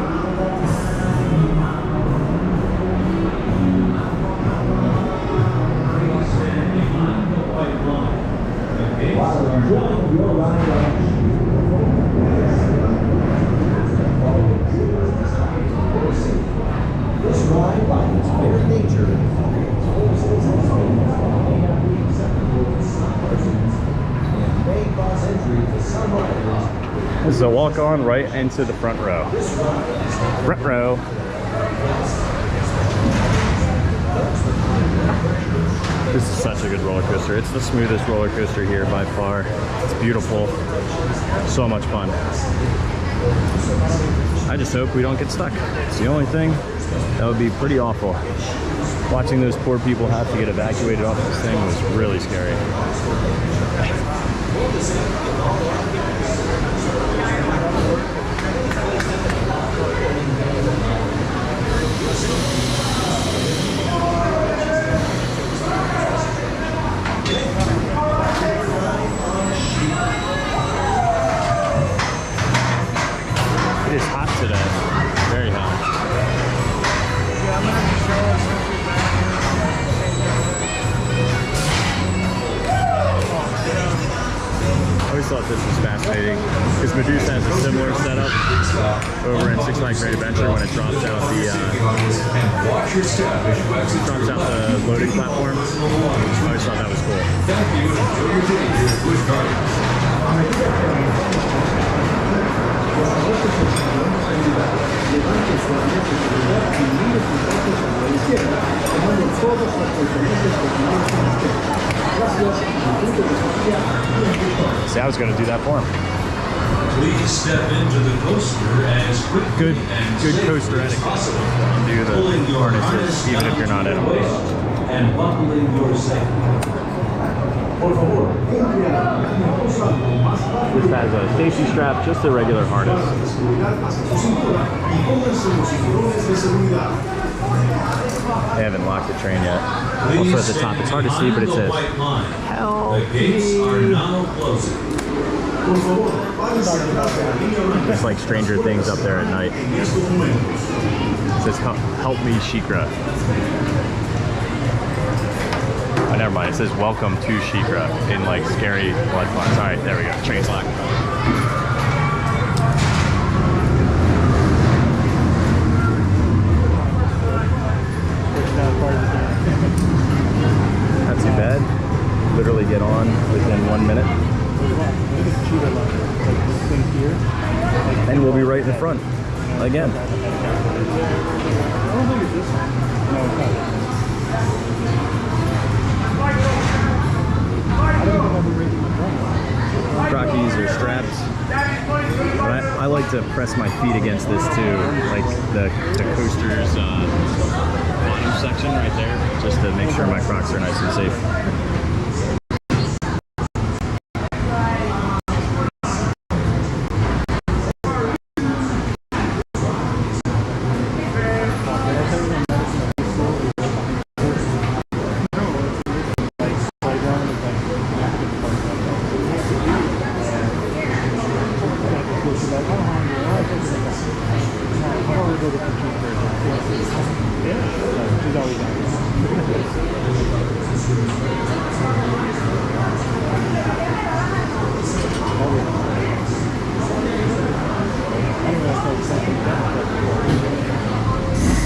This is a walk-on right into the front row. Front row. This is such a good roller coaster. It's the smoothest roller coaster here by far. It's beautiful. So much fun. I just hope we don't get stuck. It's the only thing. That would be pretty awful. Watching those poor people have to get evacuated off this thing was really scary. It is hot today. Very hot. I always thought this was fascinating because Medusa has a similar setup over in Six Flags Great Adventure when it drops out the loading platform. I always thought that was cool. See, I was going to do that for him. Please step into the coaster as quickly Good coaster etiquette. Do the harnesses, even if you're not in them. and buckling your safety. This has a safety strap, just a regular harness. They haven't locked the train yet. Also at the top, it's hard to see, but it says, "Help The gates are now closing. It's like Stranger Things up there at night. It says, help me, Shikra. Oh, never mind. It says, welcome to Shikra in like scary blood fonts. All right, there we go. Train's locked. Not too bad. Literally get on within 1 minute. And we'll be right in front again. Crockies are strapped. But I like to press my feet against this too, like the coaster's bottom section right there, just to make sure my Crocs are nice and safe.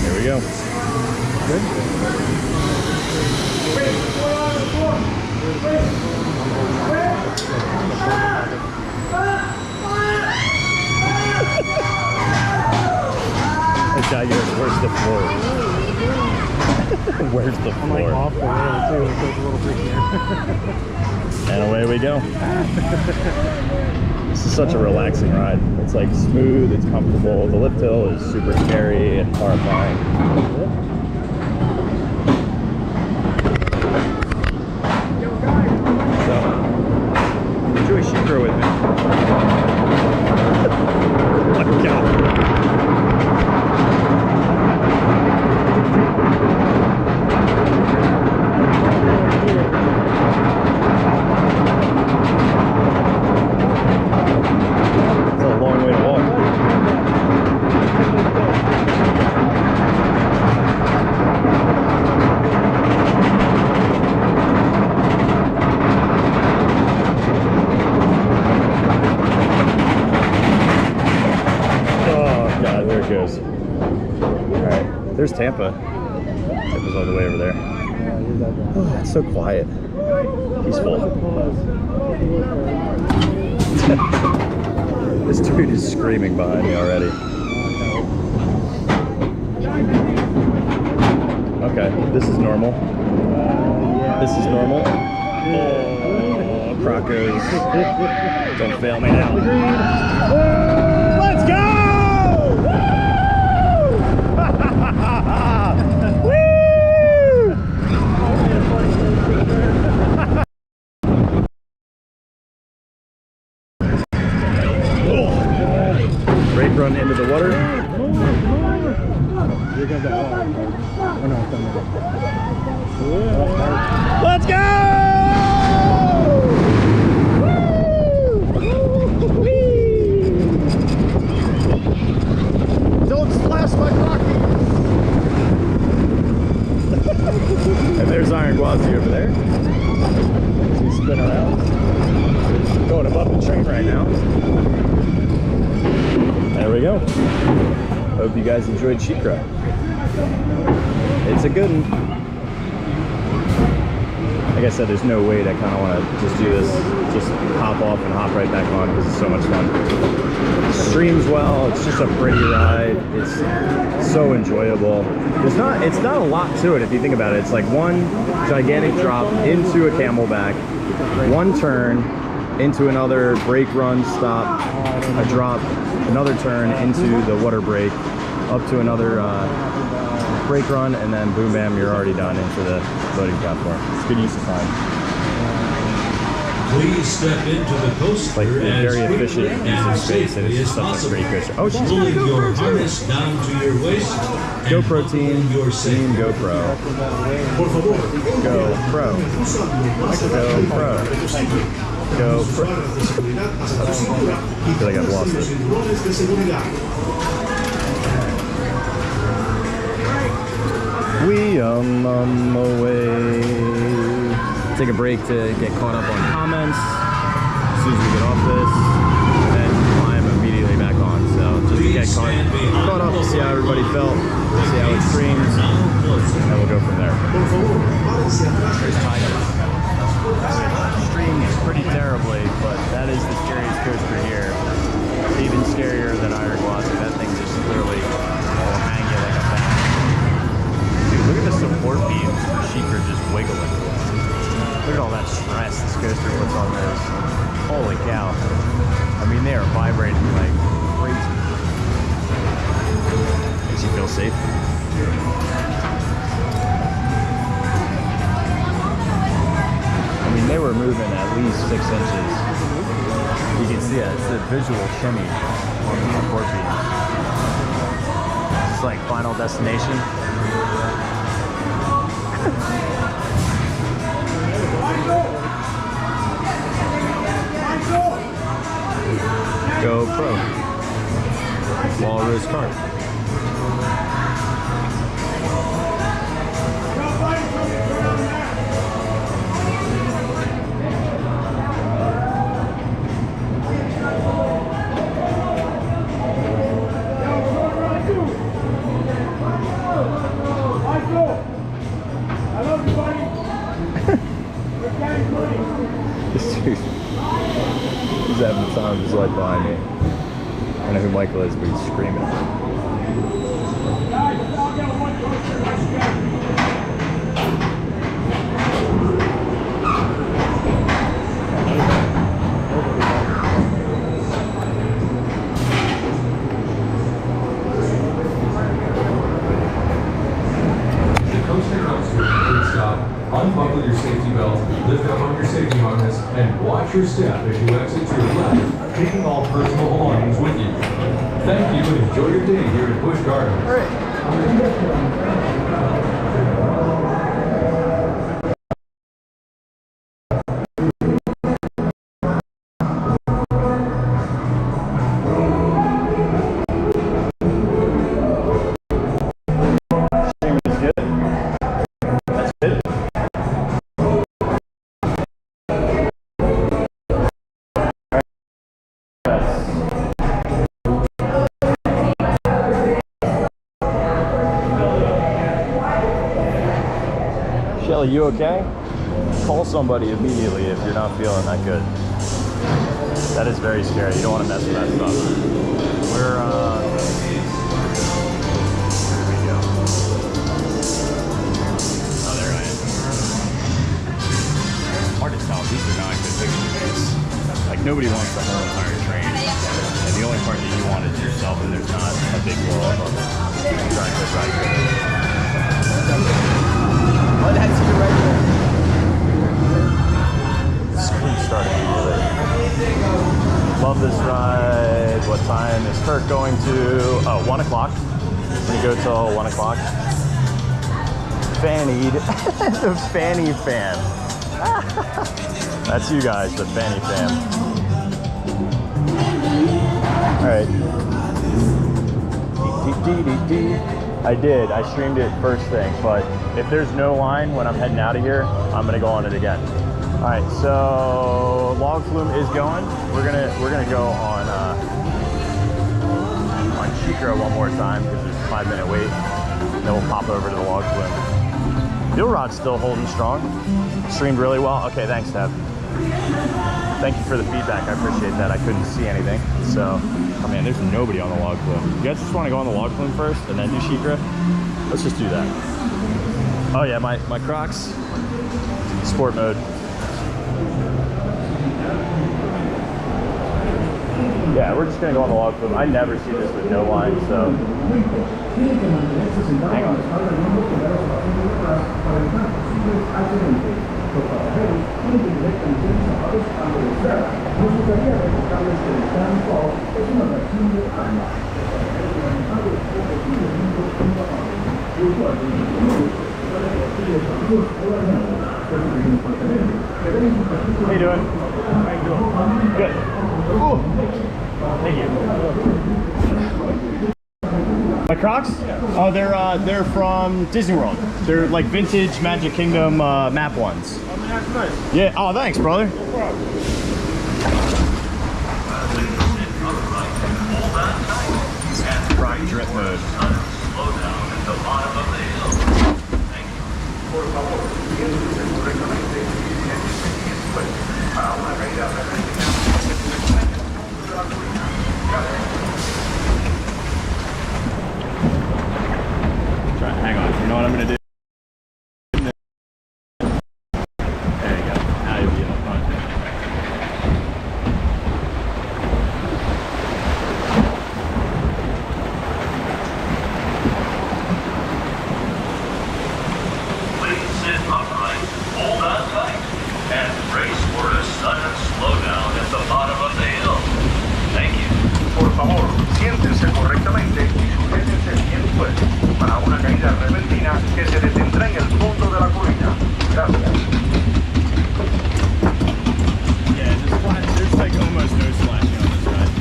There we go. Good. That guy goes, where's the floor? Where's the floor? I'm like off the rail too, so it's a little trickier. And away we go. This is such a relaxing ride. It's like smooth, it's comfortable. The lift hill is super scary and horrifying. So, enjoy Shikra with me. Oh my God. Goes. All right, there's Tampa. Tampa's all the way over there. Oh, it's so quiet, peaceful. This dude is screaming behind me already. Okay, this is normal. This is normal. Oh, Crocos. Don't fail me now. Let's go! Brake run into the water. Let's go! Don't splash my Crocky! And there's Iron Gwazi over there. He's spinning around. Going above the train right now. There we go. Hope you guys enjoyed Shikra. It's a good one. Like I said, there's no way to kind of want to just do this, just hop off and hop right back on because it's so much fun. It streams well. It's just a pretty ride. It's so enjoyable. It's not a lot to it if you think about it. It's like one gigantic drop into a camelback, one turn into another brake run, stop, a drop, another turn into the water brake, up to another brake run, and then boom bam, you're already done into the loading platform. It's good use of time. Please step into the coaster Like as very efficient quickly use of and space, and safely it's as such a possible. great coaster. Oh, she's got a Pulling your GoPro too. harness down to your waist. and GoPro team, buckling your team seatbelt. GoPro. Por favor. GoPro. GoPro. Go. I feel like I've lost it. We on the way. Take a break to get caught up on comments as soon as we get off this, and then climb immediately back on. So just to get caught up, see how everybody felt, see how it streams, and then we'll go from there. There's Tiger. Streams pretty terribly, but that is the scariest coaster here. It's even scarier than Gwazi. That thing just literally will hang you like a bat. Dude, look at the support beams for Sheikah just wiggling. Look at all that stress this coaster puts on this. Holy cow. I mean, they are vibrating like crazy. Makes you feel safe. I mean, they were moving at least 6 inches. You can see it. It's a visual shimmy on the support beams. It's like Final Destination. Go Pro. Walrus cart. This dude, he's having the time of his life behind me. I don't know who Michael is, but he's screaming. Unbuckle your safety belt, lift up on your safety harness, and watch your step as you exit to your left, taking all personal belongings with you. Thank you and enjoy your day here at Busch Gardens. Shelly, you okay? Call somebody immediately if you're not feeling that good. That is very scary. You don't want to mess with that stuff. We're, here we go. Oh, there I am. Hard to tell. These are not good pictures. Like, nobody wants the whole entire train. And the only part that you want is yourself, and there's not a big wall above it. Try to oh, that's you right there. Screen starting immediately. Love this ride. What time is Kurt going to? Oh, 1 o'clock. We go till 1 o'clock. Fannied. The Fanny fam. That's you guys, the Fanny fam. Alright. I did. I streamed it first thing, but if there's no line when I'm heading out of here, I'm gonna go on it again. All right, so log flume is going. We're gonna go on Sheikah one more time because there's a 5-minute wait. Then we'll pop over to the log flume. Fuel rod's still holding strong. Streamed really well. Okay, thanks, Tab. Thank you for the feedback. I appreciate that. I couldn't see anything, so. Oh man, there's nobody on the log flume. You guys just want to go on the log flume first and then do Sheikah? Let's just do that. Oh yeah, my Crocs. Sport mode. Yeah, we're just gonna go on the log flume. I never see this with no line, so. Hang on. How you doing? Good. Ooh. Thank you. My Crocs? Oh, they're from Disney World. They're like vintage Magic Kingdom map ones. Yeah. Oh, thanks, brother. Croc drip mode. Hang on. You know what I'm gonna do? There you go. Now you'll be in the front. Please sit upright, hold on tight, and brace for a sudden slowdown at the bottom of the hill. Thank you. Por favor, siéntense correctamente y sujétense bien fuerte para una caída repentina que se detendrá en el fondo de la colina. Gracias. Yeah, there's like almost no splashing on this ride.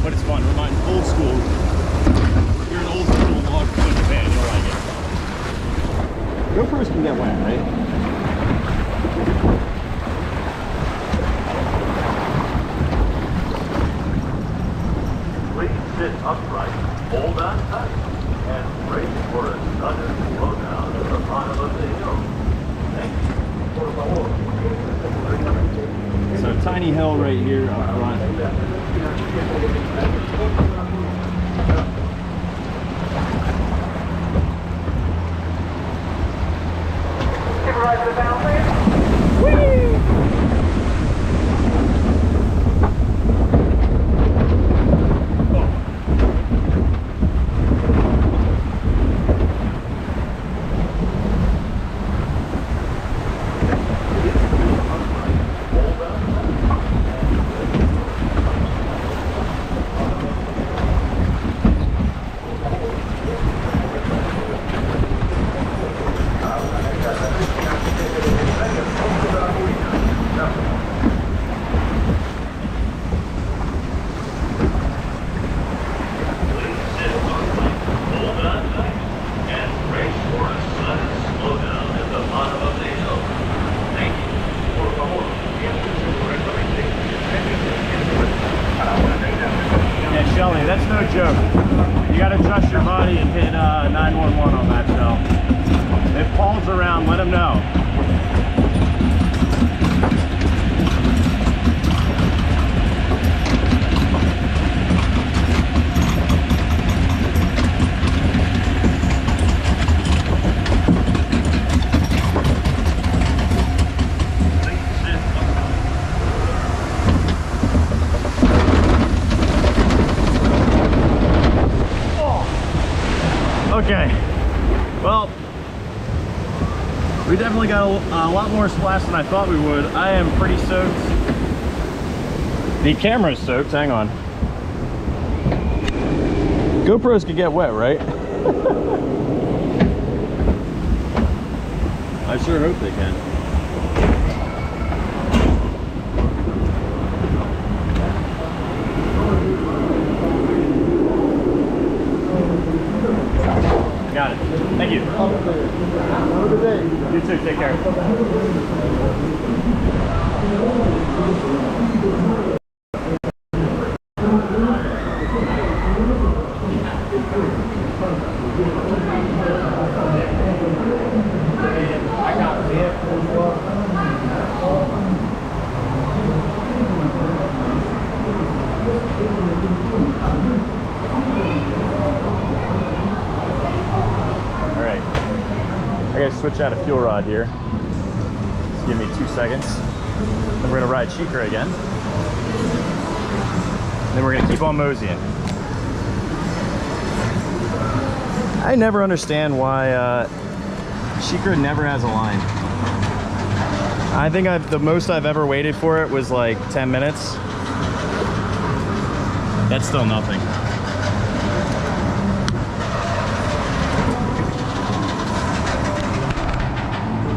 But it's fun. Reminds old school. You're an old school log footing fan, you'll like it. GoPros can get wet, right? Please sit upright, hold on tight, and brace for a sudden slowdown at the bottom of the hill. Thank you. Por favor, siéntense correctamente. So tiny hill right here up front. That's no joke. You gotta trust your body and hit 911 on that cell. If Paul's around, let him know. Okay, well, we definitely got a lot more splash than I thought we would. I am pretty soaked. The camera's soaked, hang on. GoPros could get wet, right? I sure hope they can. Got it. Thank you. Have a good day. You too. Take care. I gotta switch out a fuel rod here. Just give me 2 seconds. Then we're gonna ride Sheikah again. Then we're gonna keep on moseying. I never understand why Sheikah never has a line. I think the most I've ever waited for it was like 10 minutes. That's still nothing.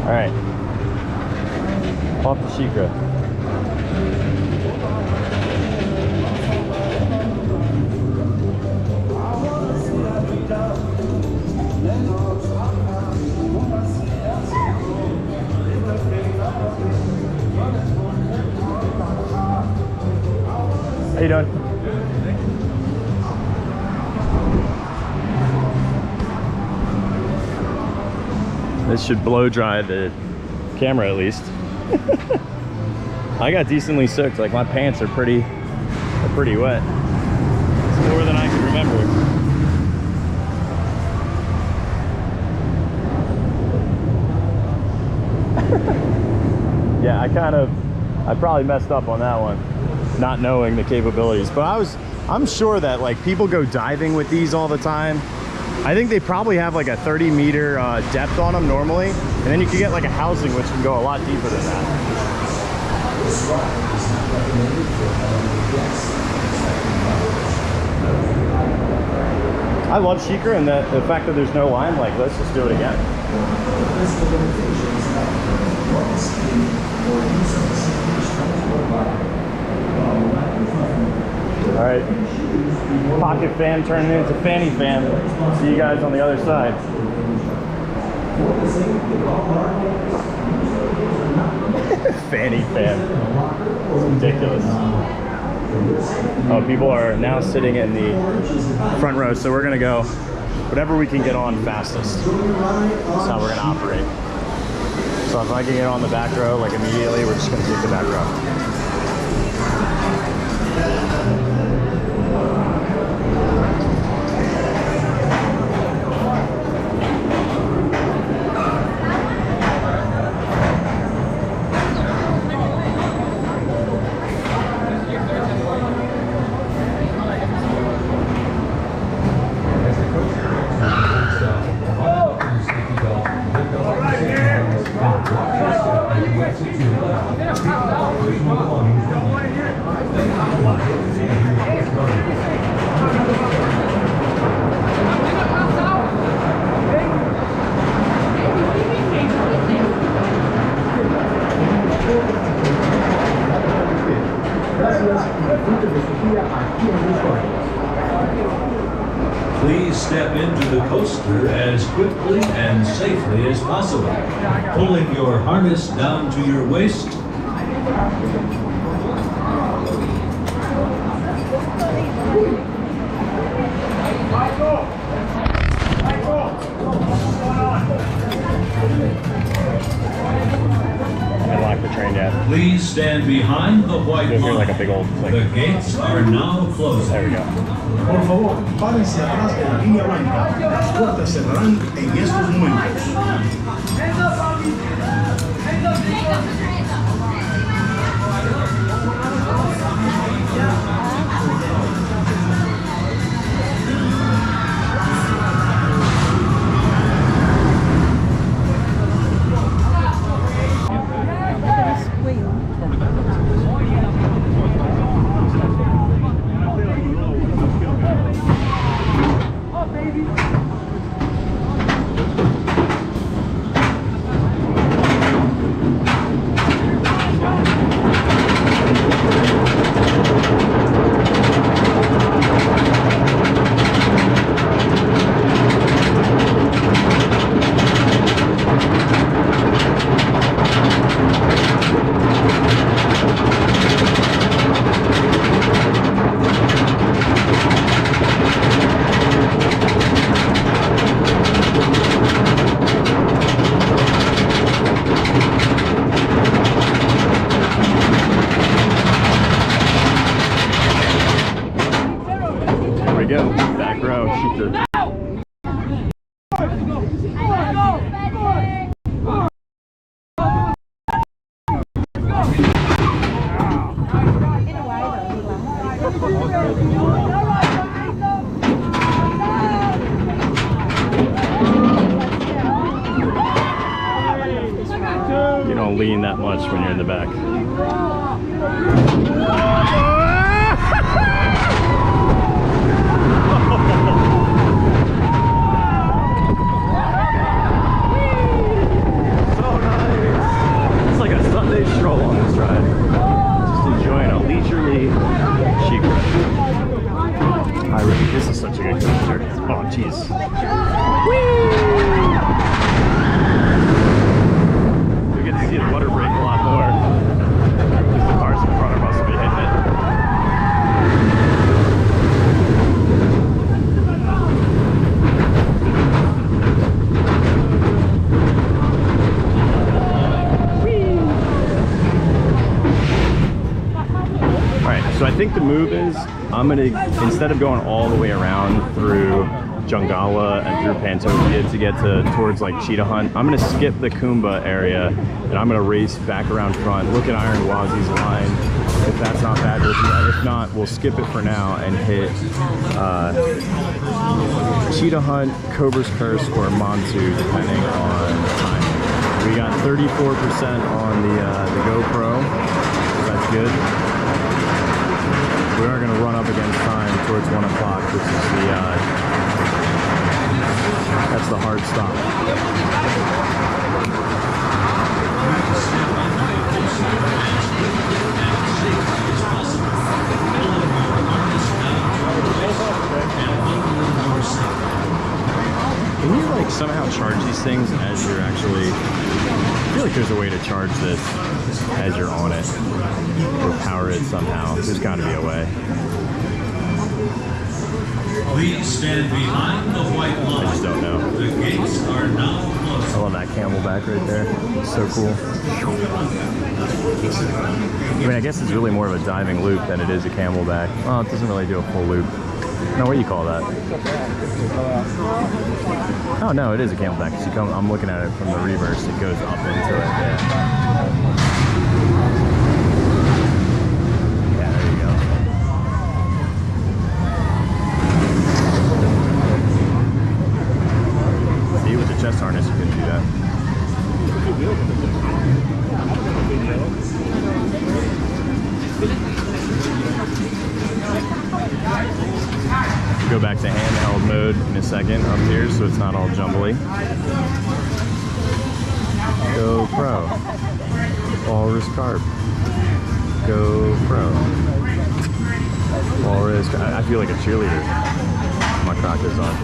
All right, off the Sheikah. How you doing? This should blow dry the camera at least. I got decently soaked. Like my pants are pretty wet. It's more than I can remember. Yeah, I probably messed up on that one, not knowing the capabilities. But I'm sure that like people go diving with these all the time. I think they probably have like a 30-meter depth on them normally, and then you can get like a housing which can go a lot deeper than that. I love Sheikah and the fact that there's no line. Like, let's just do it again. All right, pocket fan turning into fanny fan. See you guys on the other side. Fanny fan. It's ridiculous. Oh, people are now sitting in the front row, so we're gonna go whatever we can get on fastest. That's how we're gonna operate. So if I can get on the back row, like immediately, we're just gonna take the back row. Please step into the coaster as quickly and safely as possible, pulling your harness down to your waist. Lock the train yet. Please stand behind the white line. Like a big old thing. The gates are now closing. There we go. Por favor, párense atrás de la línea blanca. Las puertas cerrarán en estos momentos. You don't lean that much when you're in the back. So I think the move is I'm gonna, instead of going all the way around through Jungala and through Pantopia to get towards like Cheetah Hunt, I'm gonna skip the Kumba area and I'm gonna race back around front, look at Iron Gwazi's line. If that's not bad, if not, we'll skip it for now and hit Cheetah Hunt, Cobra's Curse, or Montu, depending on time. We got 34% on the GoPro, so that's good. We are going to run up against time towards 1 o'clock, which is that's the hard stop. Can you like somehow charge these things as you're actually, I feel like there's a way to charge this as you're on it, or power it somehow. There's got to be a way. Please stand behind the white line. I just don't know. The gates are now closed. I love that camelback right there. It's so cool. I mean, I guess it's really more of a diving loop than it is a camelback. Well, it doesn't really do a full loop. No, what do you call that? Oh no, it is a camelback. I'm looking at it from the reverse. It goes up into it. Yeah, there you go. See, with the chest harness, you couldn't do that. Go back to handheld mode in a second up here, so it's not all jumbly. Go pro. Walrus carp. Go pro. Walrus. I feel like a cheerleader. My croc is on.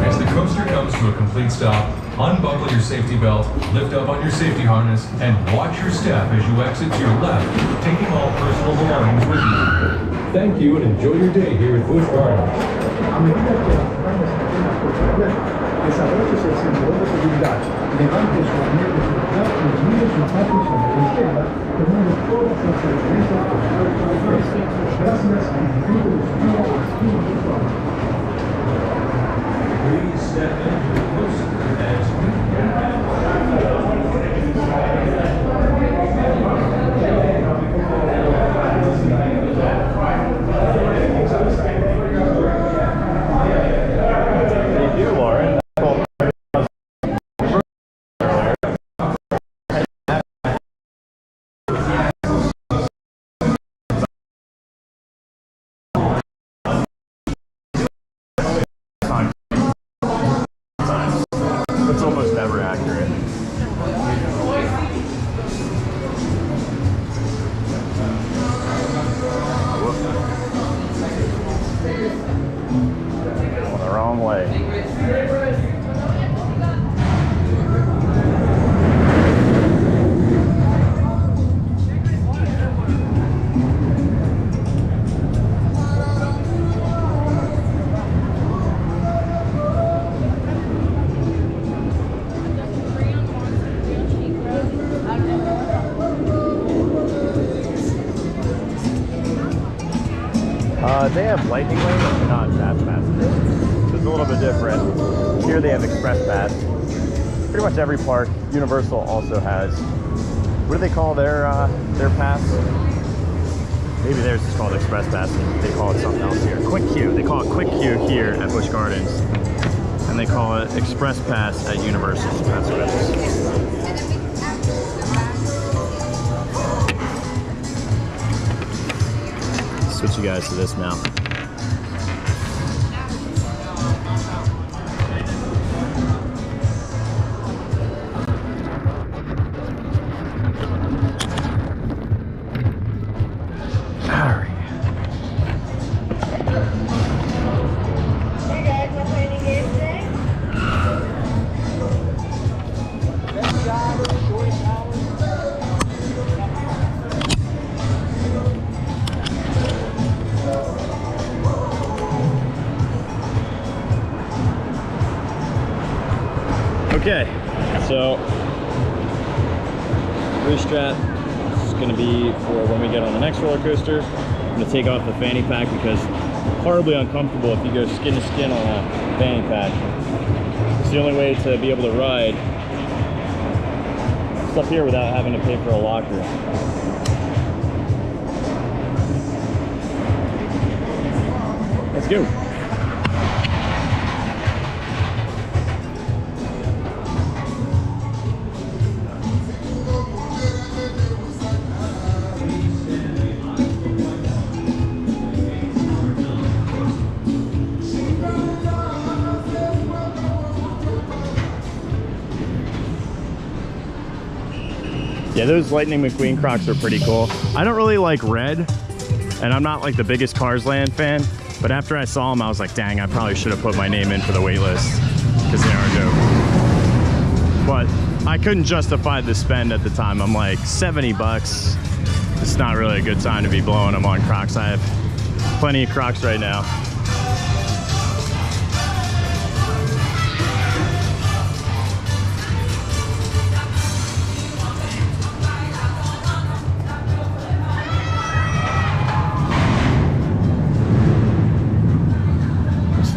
As the coaster comes to a complete stop, unbuckle your safety belt, lift up on your safety harness, and watch your step as you exit to your left, taking all personal belongings with you. Thank you and enjoy your day here at Busch Gardens. A medida que las ramas se apenas por cambiar, desarrolles el cinturón de seguridad, levante su arnés de seguridad y mire sus pasos a la izquierda, tomando todas las referencias por su ofrece. Gracias y disfrute de su vida aquí en Busch Gardens. Please step into the coaster as Thank you, Lauren. It's almost never accurate. Going the wrong way. They have lightning lanes, but not fast passes. So it's a little bit different. Here they have express pass. Pretty much every park. Universal also has. What do they call their pass? Maybe theirs is called express pass. And they call it something else here. Quick queue. They call it quick queue here at Busch Gardens, and they call it express pass at Universal. That's what it is. Switch you guys to this now. Alright. Hey guys, we're playing a game today. Okay, so wrist strap is going to be for when we get on the next roller coaster. I'm going to take off the fanny pack because it's horribly uncomfortable if you go skin to skin on a fanny pack. It's the only way to be able to ride stuff here without having to pay for a locker. Let's go. Yeah, those Lightning McQueen Crocs are pretty cool. I don't really like red, and I'm not like the biggest Cars Land fan, but after I saw them, I was like, dang, I probably should have put my name in for the wait list, because they are dope. But I couldn't justify the spend at the time. I'm like, 70 bucks. It's not really a good time to be blowing them on Crocs. I have plenty of Crocs right now.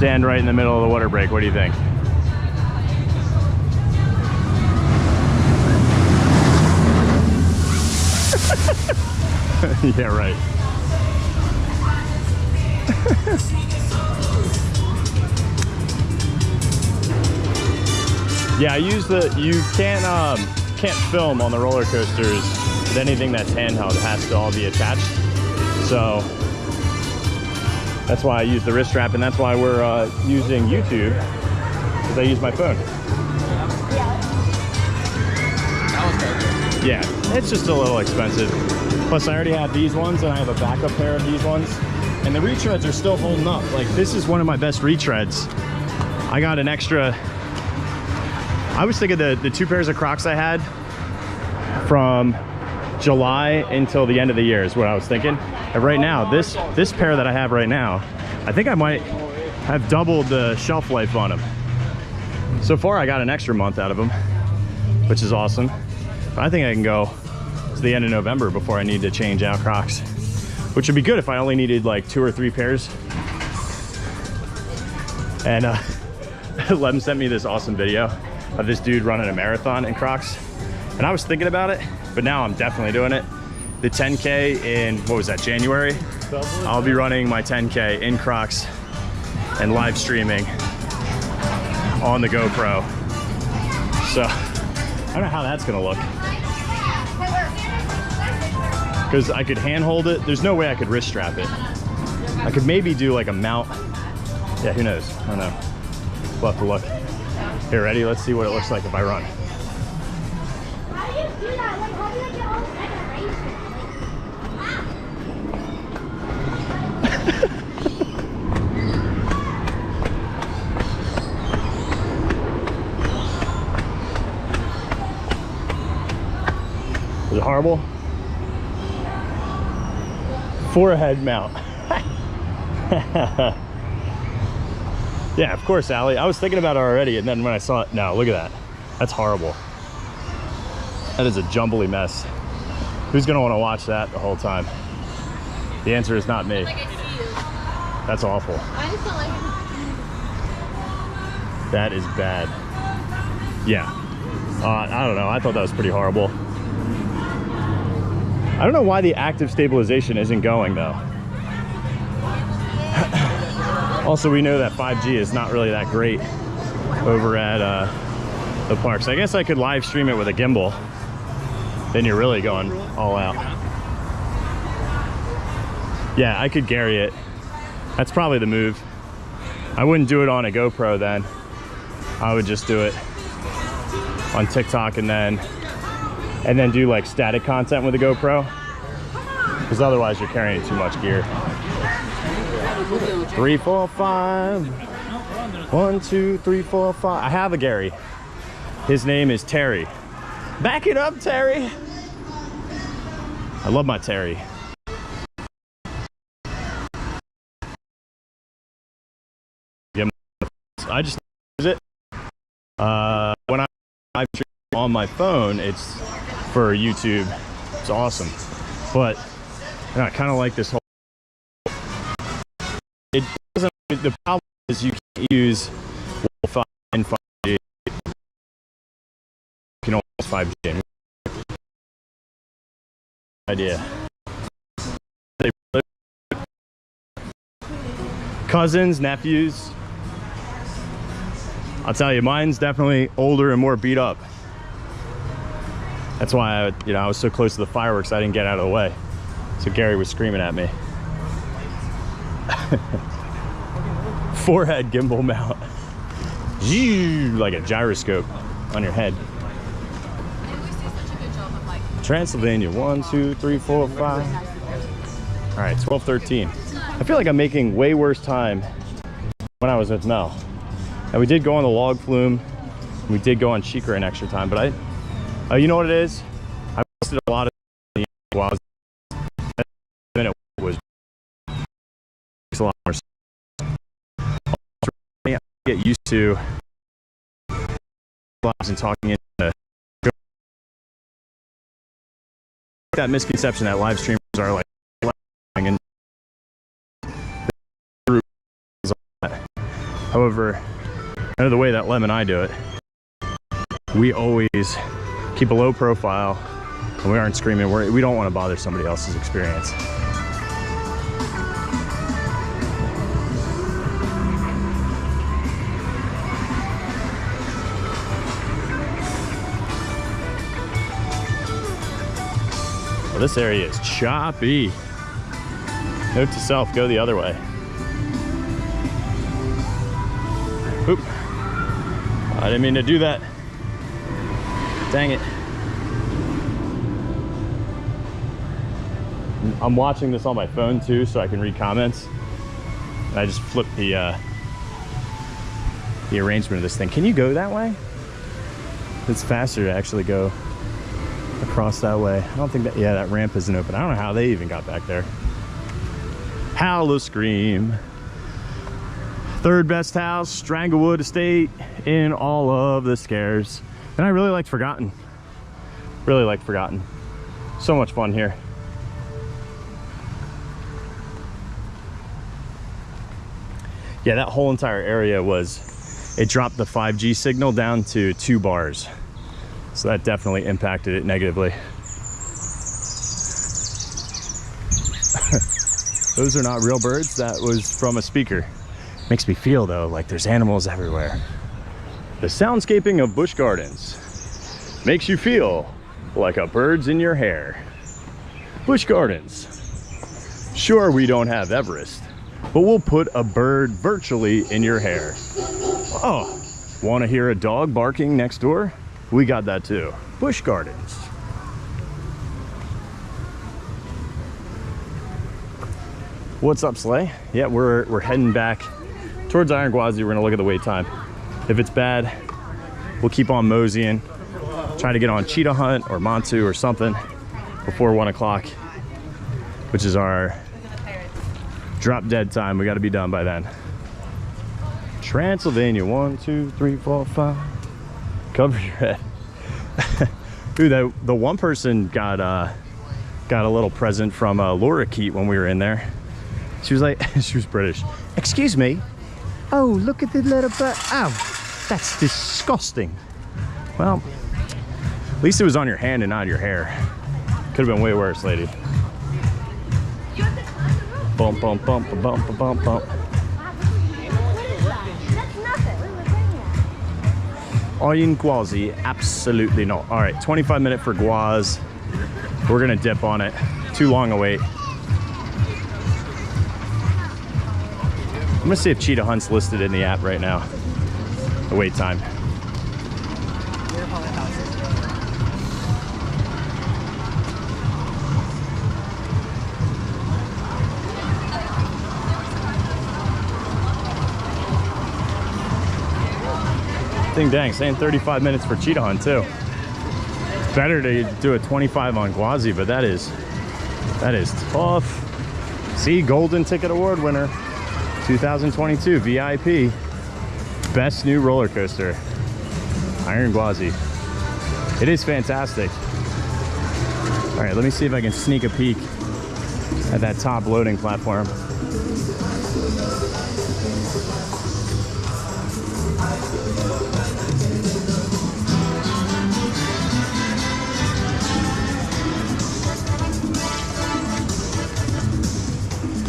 Stand right in the middle of the water break. What do you think? Yeah, right. Yeah, I use you can't film on the roller coasters with anything that's handheld. It has to all be attached. So that's why I use the wrist strap, and that's why we're using YouTube, because I use my phone. Yeah, it's just a little expensive. Plus, I already have these ones, and I have a backup pair of these ones. And the retreads are still holding up. Like, this is one of my best retreads. I got an extra... I was thinking the 2 pairs of Crocs I had from July until the end of the year is what I was thinking. And right now, this pair that I have right now, I think I might have doubled the shelf life on them. So far, I got an extra month out of them, which is awesome. But I think I can go to the end of November before I need to change out Crocs, which would be good if I only needed like 2 or 3 pairs. And Lem sent me this awesome video of this dude running a marathon in Crocs. And I was thinking about it, but now I'm definitely doing it. The 10K in, what was that, January? I'll be running my 10K in Crocs and live streaming on the GoPro. So I don't know how that's gonna look. Because I could hand hold it. There's no way I could wrist strap it. I could maybe do like a mount. Yeah, who knows? I don't know. We'll have to look. Here, ready? Let's see what it looks like if I run. How do you do that? Like, how do you get all Is it horrible? Forehead mount. Yeah, of course, Allie. I was thinking about it already, and then when I saw it, no, look at that. That's horrible. That is a jumbly mess. Who's gonna want to watch that the whole time? The answer is not me. That's awful. I just don't like it. That is bad. Yeah. I don't know. I thought that was pretty horrible. I don't know why the active stabilization isn't going though. Also, we know that 5G is not really that great over at the parks. I guess I could live stream it with a gimbal. Then you're really going all out. Yeah, I could Gary it. That's probably the move. I wouldn't do it on a GoPro then. I would just do it on TikTok and then do like static content with a GoPro, because otherwise you're carrying too much gear. 3, 4, 5. 1, 2, 3, 4, 5. I have a Gary. His name is Terry. Back it up, Terry. I love my Terry. I just use it when I on my phone, it's for YouTube. It's awesome. But I kind of like this whole. It doesn't. The problem is you can't use Wi-Fi and 5G. You can only use 5G. Idea. Cousins, nephews. I'll tell you, mine's definitely older and more beat up. That's why I was so close to the fireworks, I didn't get out of the way. So Gary was screaming at me. Forehead gimbal mount. Like a gyroscope on your head. Transylvania, 1, 2, 3, 4, 5. All right, 12, 13. I feel like I'm making way worse time when I was with Mel. And we did go on the log flume. We did go on Sheikah in extra time, but you know what it is? I posted a lot of the Gwazi. It was a lot more. I get used to lives and talking into that misconception that live streamers are like and however, I know the way that Lem and I do it, we always keep a low profile and we aren't screaming. We don't want to bother somebody else's experience. Well, this area is choppy. Note to self, go the other way. Oop. I didn't mean to do that. Dang it. I'm watching this on my phone too, so I can read comments. And I just flipped the arrangement of this thing. Can you go that way? It's faster to actually go across that way. I don't think that, yeah, that ramp isn't open. I don't know how they even got back there. Howl Scream. Third best house, Stranglewood Estate in all of the scares. And I really liked Forgotten. Really liked Forgotten. So much fun here. Yeah, that whole entire area it dropped the 5G signal down to 2 bars. So that definitely impacted it negatively. Those are not real birds, that was from a speaker. Makes me feel though like there's animals everywhere. The soundscaping of Busch Gardens makes you feel like a bird's in your hair. Busch Gardens. Sure, we don't have Everest, but we'll put a bird virtually in your hair. Oh, want to hear a dog barking next door? We got that too. Busch Gardens. What's up, Slay? Yeah, we're heading back towards Iron Gwazi. We're gonna look at the wait time. If it's bad, we'll keep on moseying. Try to get on Cheetah Hunt or Montu or something before 1 o'clock, which is our drop dead time. We gotta be done by then. Transylvania, 1, 2, 3, 4, 5. Cover your head. Dude, the one person got a little present from Laura Keat when we were in there. She was like, she was British. Excuse me. Oh, look at the little bird. Oh, that's disgusting. Well, at least it was on your hand and not your hair. Could have been way worse, lady. Bump, bump, bump, bump, bump, bump, bump. Iron Gwazi, absolutely not. All right, 25-minute for Gwaz. We're gonna dip on it. Too long a wait. I'm gonna see if Cheetah Hunt's listed in the app right now. The wait time. Dang, saying 35 minutes for Cheetah Hunt too. It's better to do a 25 on Gwazi, but that is tough. See, Golden Ticket Award winner, 2022 VIP, best new roller coaster, Iron Gwazi. It is fantastic. All right, let me see if I can sneak a peek at that top loading platform.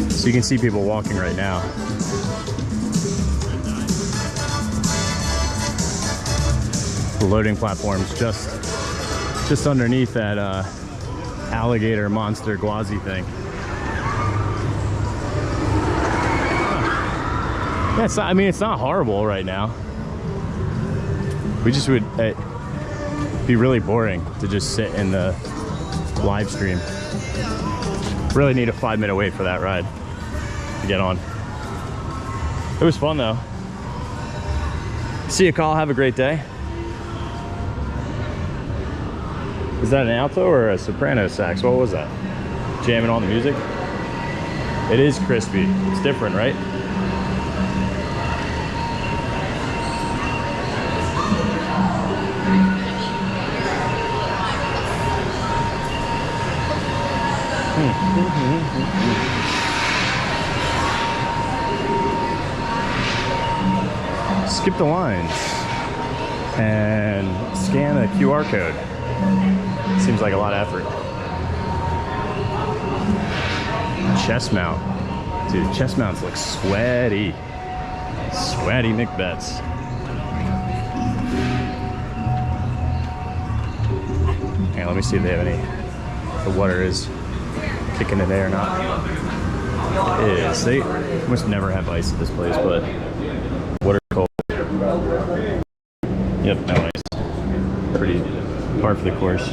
So you can see people walking right now. The loading platform's just underneath that alligator monster Gwazi thing. Yeah, it's not, I mean, it's not horrible right now. We just would be really boring to just sit in the live stream. Really need a 5-minute wait for that ride to get on. It was fun though. See you, Carl. Have a great day. Is that an alto or a soprano sax? What was that? Jamming on the music? It is crispy. It's different, right? Skip the lines and scan the QR code. Seems like a lot of effort. Chest mount. Dude, chest mounts look sweaty. Sweaty McBets. Hey, let me see if they have any. The water is kicking today or not. It is. They must never have ice at this place, but water cold. Yep, no ice. Pretty par for the course.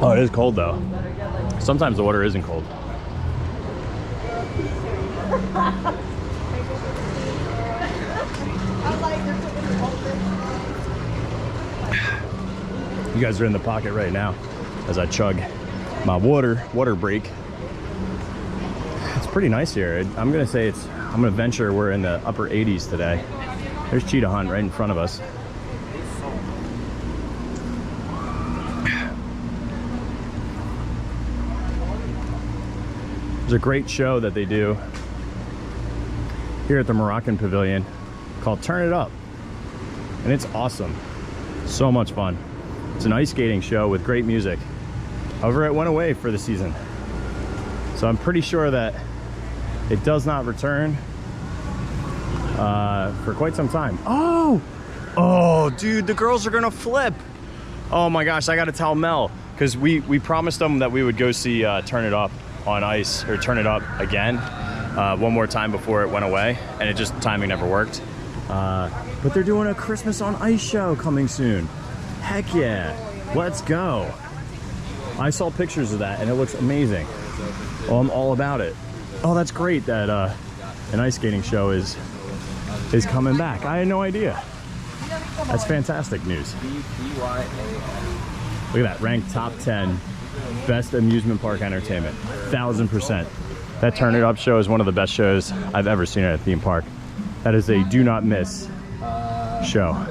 Oh, it is cold though. Sometimes the water isn't cold. You guys are in the pocket right now as I chug my water break. It's pretty nice here. I'm gonna say I'm gonna venture we're in the upper 80s today. There's Cheetah Hunt right in front of us. There's a great show that they do here at the Moroccan Pavilion called Turn It Up, and it's awesome. So much fun. It's an ice skating show with great music. However, it went away for the season, so I'm pretty sure that it does not return for quite some time. Oh dude, the girls are gonna flip. Oh my gosh, I gotta tell Mel, because we promised them that we would go see Turn It Up on ice, or Turn It Up again one more time before it went away, and it just, timing never worked. But they're doing a Christmas on Ice show coming soon. Heck yeah, let's go. I saw pictures of that and it looks amazing. Oh, I'm all about it. Oh, that's great that an ice skating show is coming back. I had no idea. That's fantastic news. Look at that, ranked top 10 best amusement park entertainment, 1000%. That Turn It Up show is one of the best shows I've ever seen at a theme park. That is a do not miss show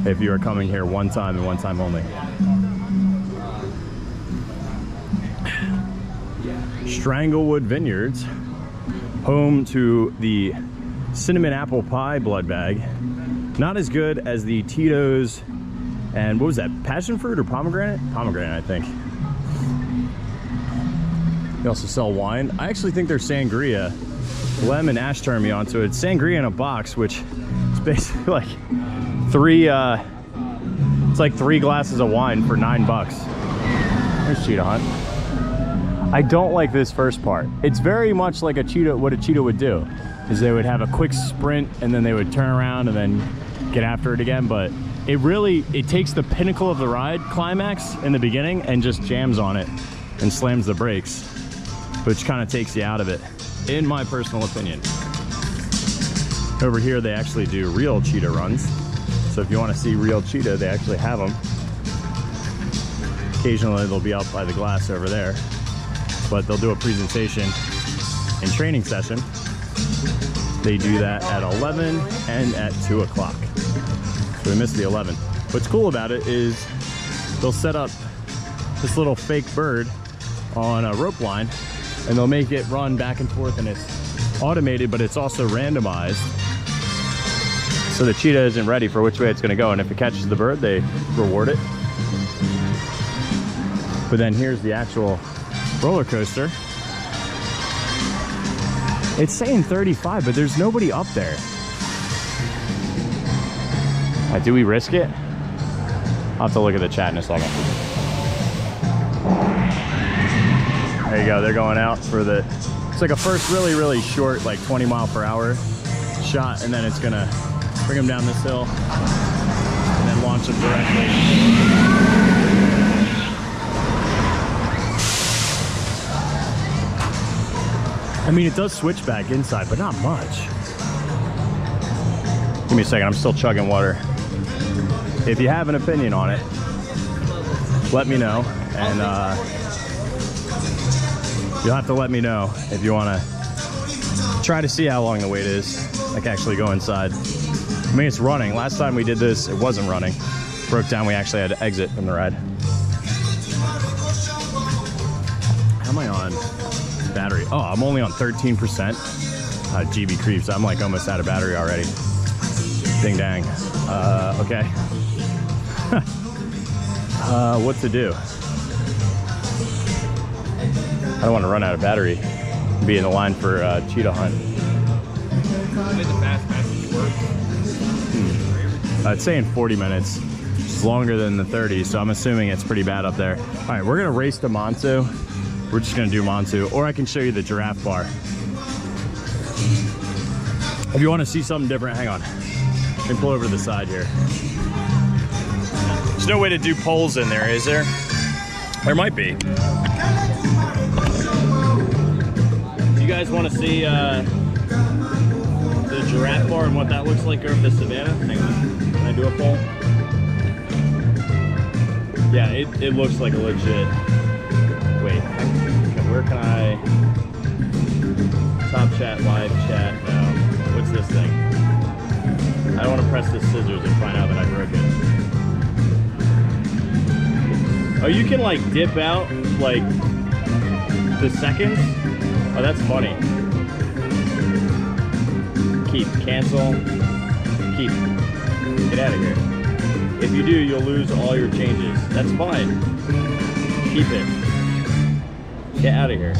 if you are coming here one time and one time only. Stranglewood Vineyards, home to the cinnamon apple pie blood bag. Not as good as the Tito's and what was that, passion fruit or pomegranate? Pomegranate, I think. They also sell wine. I actually think they're sangria. Lem and Ash turned me onto it. Sangria in a box, which is basically like it's like 3 glasses of wine for $9. There's Cheetah Hunt. I don't like this first part. It's very much like a cheetah, what a cheetah would do, is they would have a quick sprint and then they would turn around and then get after it again. But it takes the pinnacle of the ride, climax in the beginning, and just jams on it and slams the brakes, which kind of takes you out of it, in my personal opinion. Over here, they actually do real cheetah runs. So if you want to see real cheetah, they actually have them. Occasionally they'll be out by the glass over there, but they'll do a presentation and training session. They do that at 11 and at 2 o'clock. So we missed the 11. What's cool about it is they'll set up this little fake bird on a rope line and they'll make it run back and forth, and it's automated, but it's also randomized. So the cheetah isn't ready for which way it's gonna go, and if it catches the bird, they reward it. But then here's the actual roller coaster. It's saying 35, but there's nobody up there. Do we risk it? I'll have to look at the chat in a second. There you go, they're going out for the, it's like a first really short, like 20-mile-per-hour shot, and then it's gonna bring them down this hill and then launch them directly. I mean, it does switch back inside, but not much. Give me a second, I'm still chugging water. If you have an opinion on it, let me know, and you'll have to let me know if you want to try to see how long the wait is. I can actually go inside. I mean, it's running. Last time we did this, it wasn't running. Broke down, we actually had to exit from the ride. How am I on battery? Oh, I'm only on 13%. GB creeps, I'm like almost out of battery already. Ding dang. Okay. What to do? I don't want to run out of battery. Be in the line for cheetah hunt. It's saying 40 minutes. It's longer than the 30, so I'm assuming it's pretty bad up there. All right, we're gonna race to Montu. We're just gonna do Montu, or I can show you the giraffe bar. If you want to see something different, hang on. Let me pull over to the side here. There's no way to do poles in there, is there? There might be. Do you guys want to see the giraffe bar and what that looks like over the savannah? Hang on. Can I do a poll? Yeah, it looks like a legit. Wait, where can I? Top chat, live chat. No. What's this thing? I don't want to press the scissors and find out that I broke it. Oh, you can like dip out like the seconds? Oh, that's funny. Keep, cancel, keep. Get out of here. If you do, you'll lose all your changes. That's fine. Keep it. Get out of here.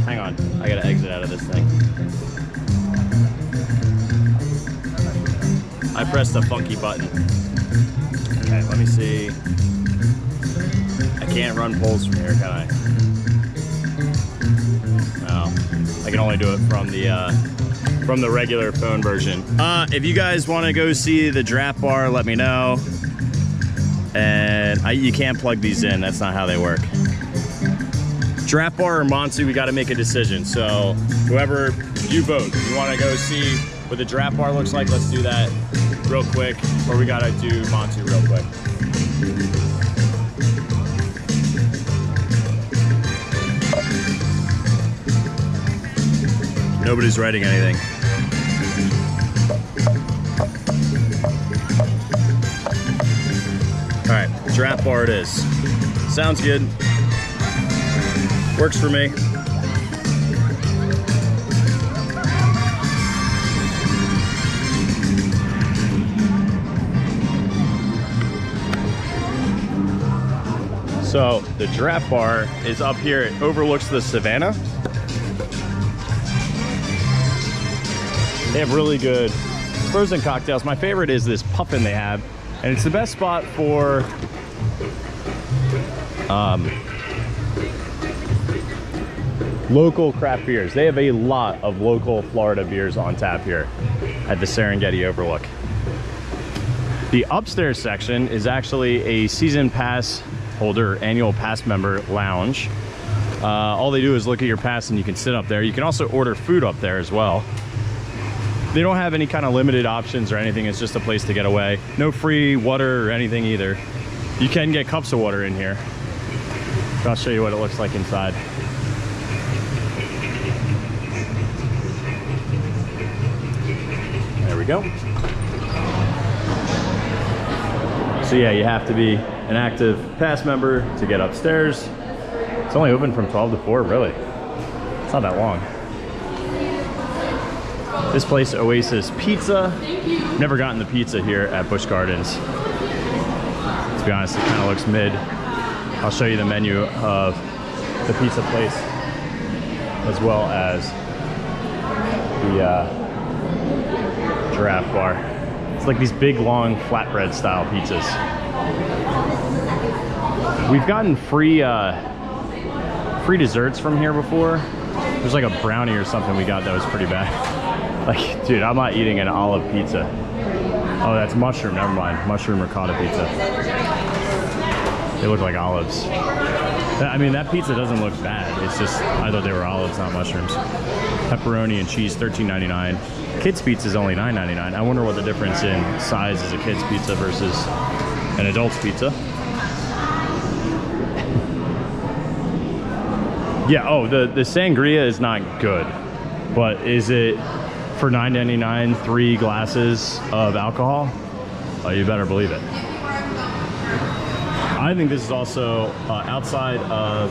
Hang on. I gotta exit out of this thing. I pressed the funky button. Okay, let me see. I can't run polls from here, can I? No. I can only do it from the regular phone version. If you guys want to go see the giraffe bar, let me know. And you can't plug these in. That's not how they work. Giraffe bar or Montu, we got to make a decision. So whoever you vote, you want to go see what the giraffe bar looks like, let's do that real quick. Or we got to do Montu real quick. Nobody's writing anything. All right, giraffe bar it is. Sounds good. Works for me. So the giraffe bar is up here. It overlooks the savannah. They have really good frozen cocktails. My favorite is this puffin they have, and it's the best spot for local craft beers. They have a lot of local Florida beers on tap here at the Serengeti Overlook. The upstairs section is actually a season pass holder, annual pass member lounge. All they do is look at your pass and you can sit up there. You can also order food up there as well. They don't have any kind of limited options or anything. It's just a place to get away. No free water or anything either. You can get cups of water in here. I'll show you what it looks like inside. There we go. So yeah, you have to be an active pass member to get upstairs. It's only open from 12 to 4, really. It's not that long. This place, Oasis Pizza. Never gotten the pizza here at Busch Gardens. To be honest, it kind of looks mid. I'll show you the menu of the pizza place as well as the giraffe bar. It's like these big, long, flatbread style pizzas. We've gotten free desserts from here before. There's like a brownie or something we got that was pretty bad. Like, dude, I'm not eating an olive pizza. Oh, that's mushroom, never mind. Mushroom ricotta pizza. They look like olives. I mean, that pizza doesn't look bad. It's just, I thought they were olives, not mushrooms. Pepperoni and cheese, $13.99. Kids pizza is only $9.99. I wonder what the difference in size is a kid's pizza versus an adult's pizza. Yeah, oh, the sangria is not good, but is it for $9.99, 3 glasses of alcohol? Oh, you better believe it. I think this is also outside of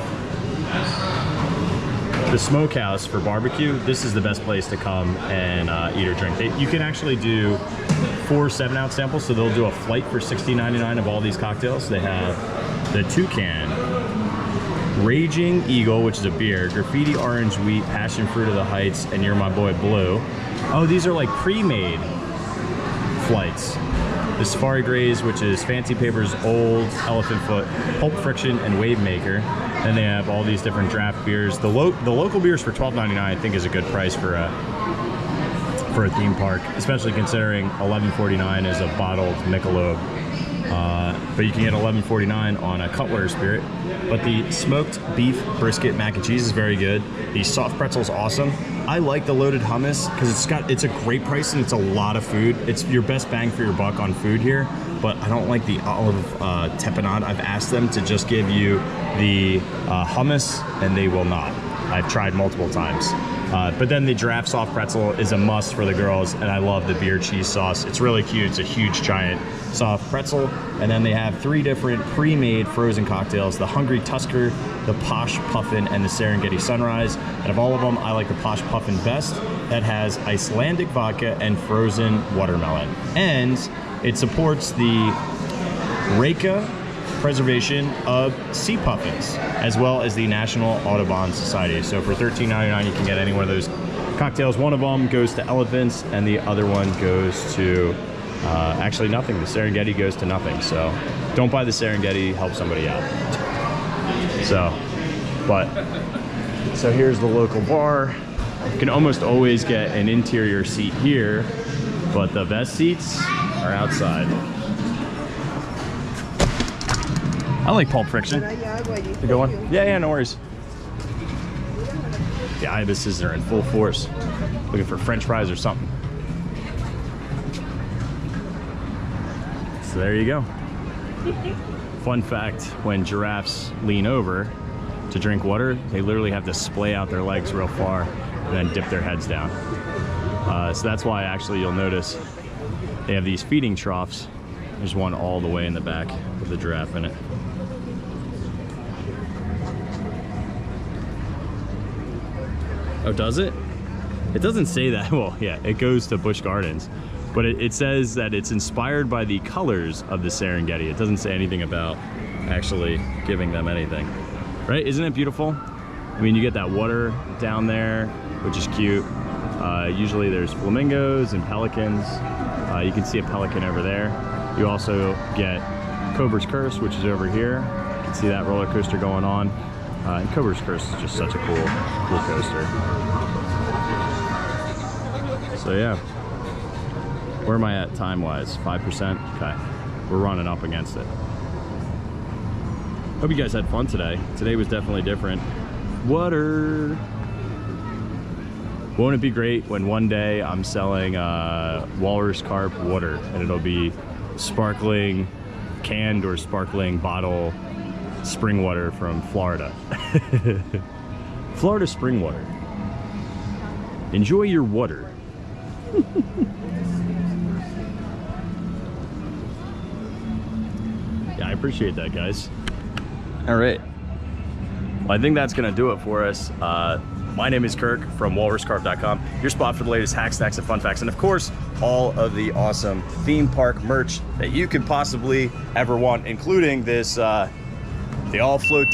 the smokehouse for barbecue. This is the best place to come and eat or drink. You can actually do 4 7-ounce samples, so they'll do a flight for $16.99 of all these cocktails. They have the Toucan, Raging Eagle, which is a beer, Graffiti Orange Wheat, Passion Fruit of the Heights, and You're My Boy Blue. Oh, these are like pre-made flights. The Safari Graze, which is Fancy Papers, Old, Elephant Foot, Pulp Friction, and Wave Maker. Then they have all these different draft beers. The local beers for $12.99 I think is a good price for a theme park, especially considering $11.49 is a bottled Michelob. But you can get $11.49 on a Cutwater Spirit. But the smoked beef brisket mac and cheese is very good. The soft pretzel is awesome. I like the loaded hummus because it's a great price and it's a lot of food. It's your best bang for your buck on food here. But I don't like the olive tapenade. I've asked them to just give you the hummus and they will not. I've tried multiple times. But then the giraffe soft pretzel is a must for the girls, and I love the beer cheese sauce. It's really cute. It's a huge, giant soft pretzel. And then they have 3 different pre-made frozen cocktails: the Hungry Tusker, the Posh Puffin, and the Serengeti Sunrise. And of all of them, I like the Posh Puffin best. That has Icelandic vodka and frozen watermelon. And it supports the Reka preservation of sea puffins, as well as the National Audubon Society. So for $13.99, you can get any one of those cocktails. One of them goes to elephants, and the other one goes to actually nothing. The Serengeti goes to nothing. So don't buy the Serengeti, help somebody out. So here's the local bar. You can almost always get an interior seat here, but the best seats are outside. I like Pulp Friction. A good one? Yeah, no worries. The ibises are in full force, looking for French fries or something. So there you go. Fun fact, when giraffes lean over to drink water, they literally have to splay out their legs real far and then dip their heads down. So that's why actually you'll notice they have these feeding troughs. There's one all the way in the back with the giraffe in it. Oh, does it? It doesn't say that. Well, yeah, it goes to Busch Gardens, but it says that it's inspired by the colors of the Serengeti. It doesn't say anything about actually giving them anything, right? Isn't it beautiful? I mean, you get that water down there, which is cute. Usually there's flamingos and pelicans. You can see a pelican over there. You also get Cobra's Curse, which is over here. You can see that roller coaster going on. And Cobra's Curse is just such a cool coaster. So yeah, where am I at time-wise? 5%? Okay, we're running up against it. Hope you guys had fun today. Today was definitely different. Water. Won't it be great when one day I'm selling walrus carp water and it'll be sparkling canned or sparkling bottle spring water from Florida. Florida spring water. Enjoy your water. Yeah, I appreciate that, guys. All right. Well, I think that's gonna do it for us. My name is Kirk from walruscarve.com, your spot for the latest hacks, snacks, and fun facts, and of course, all of the awesome theme park merch that you could possibly ever want, including this, they all float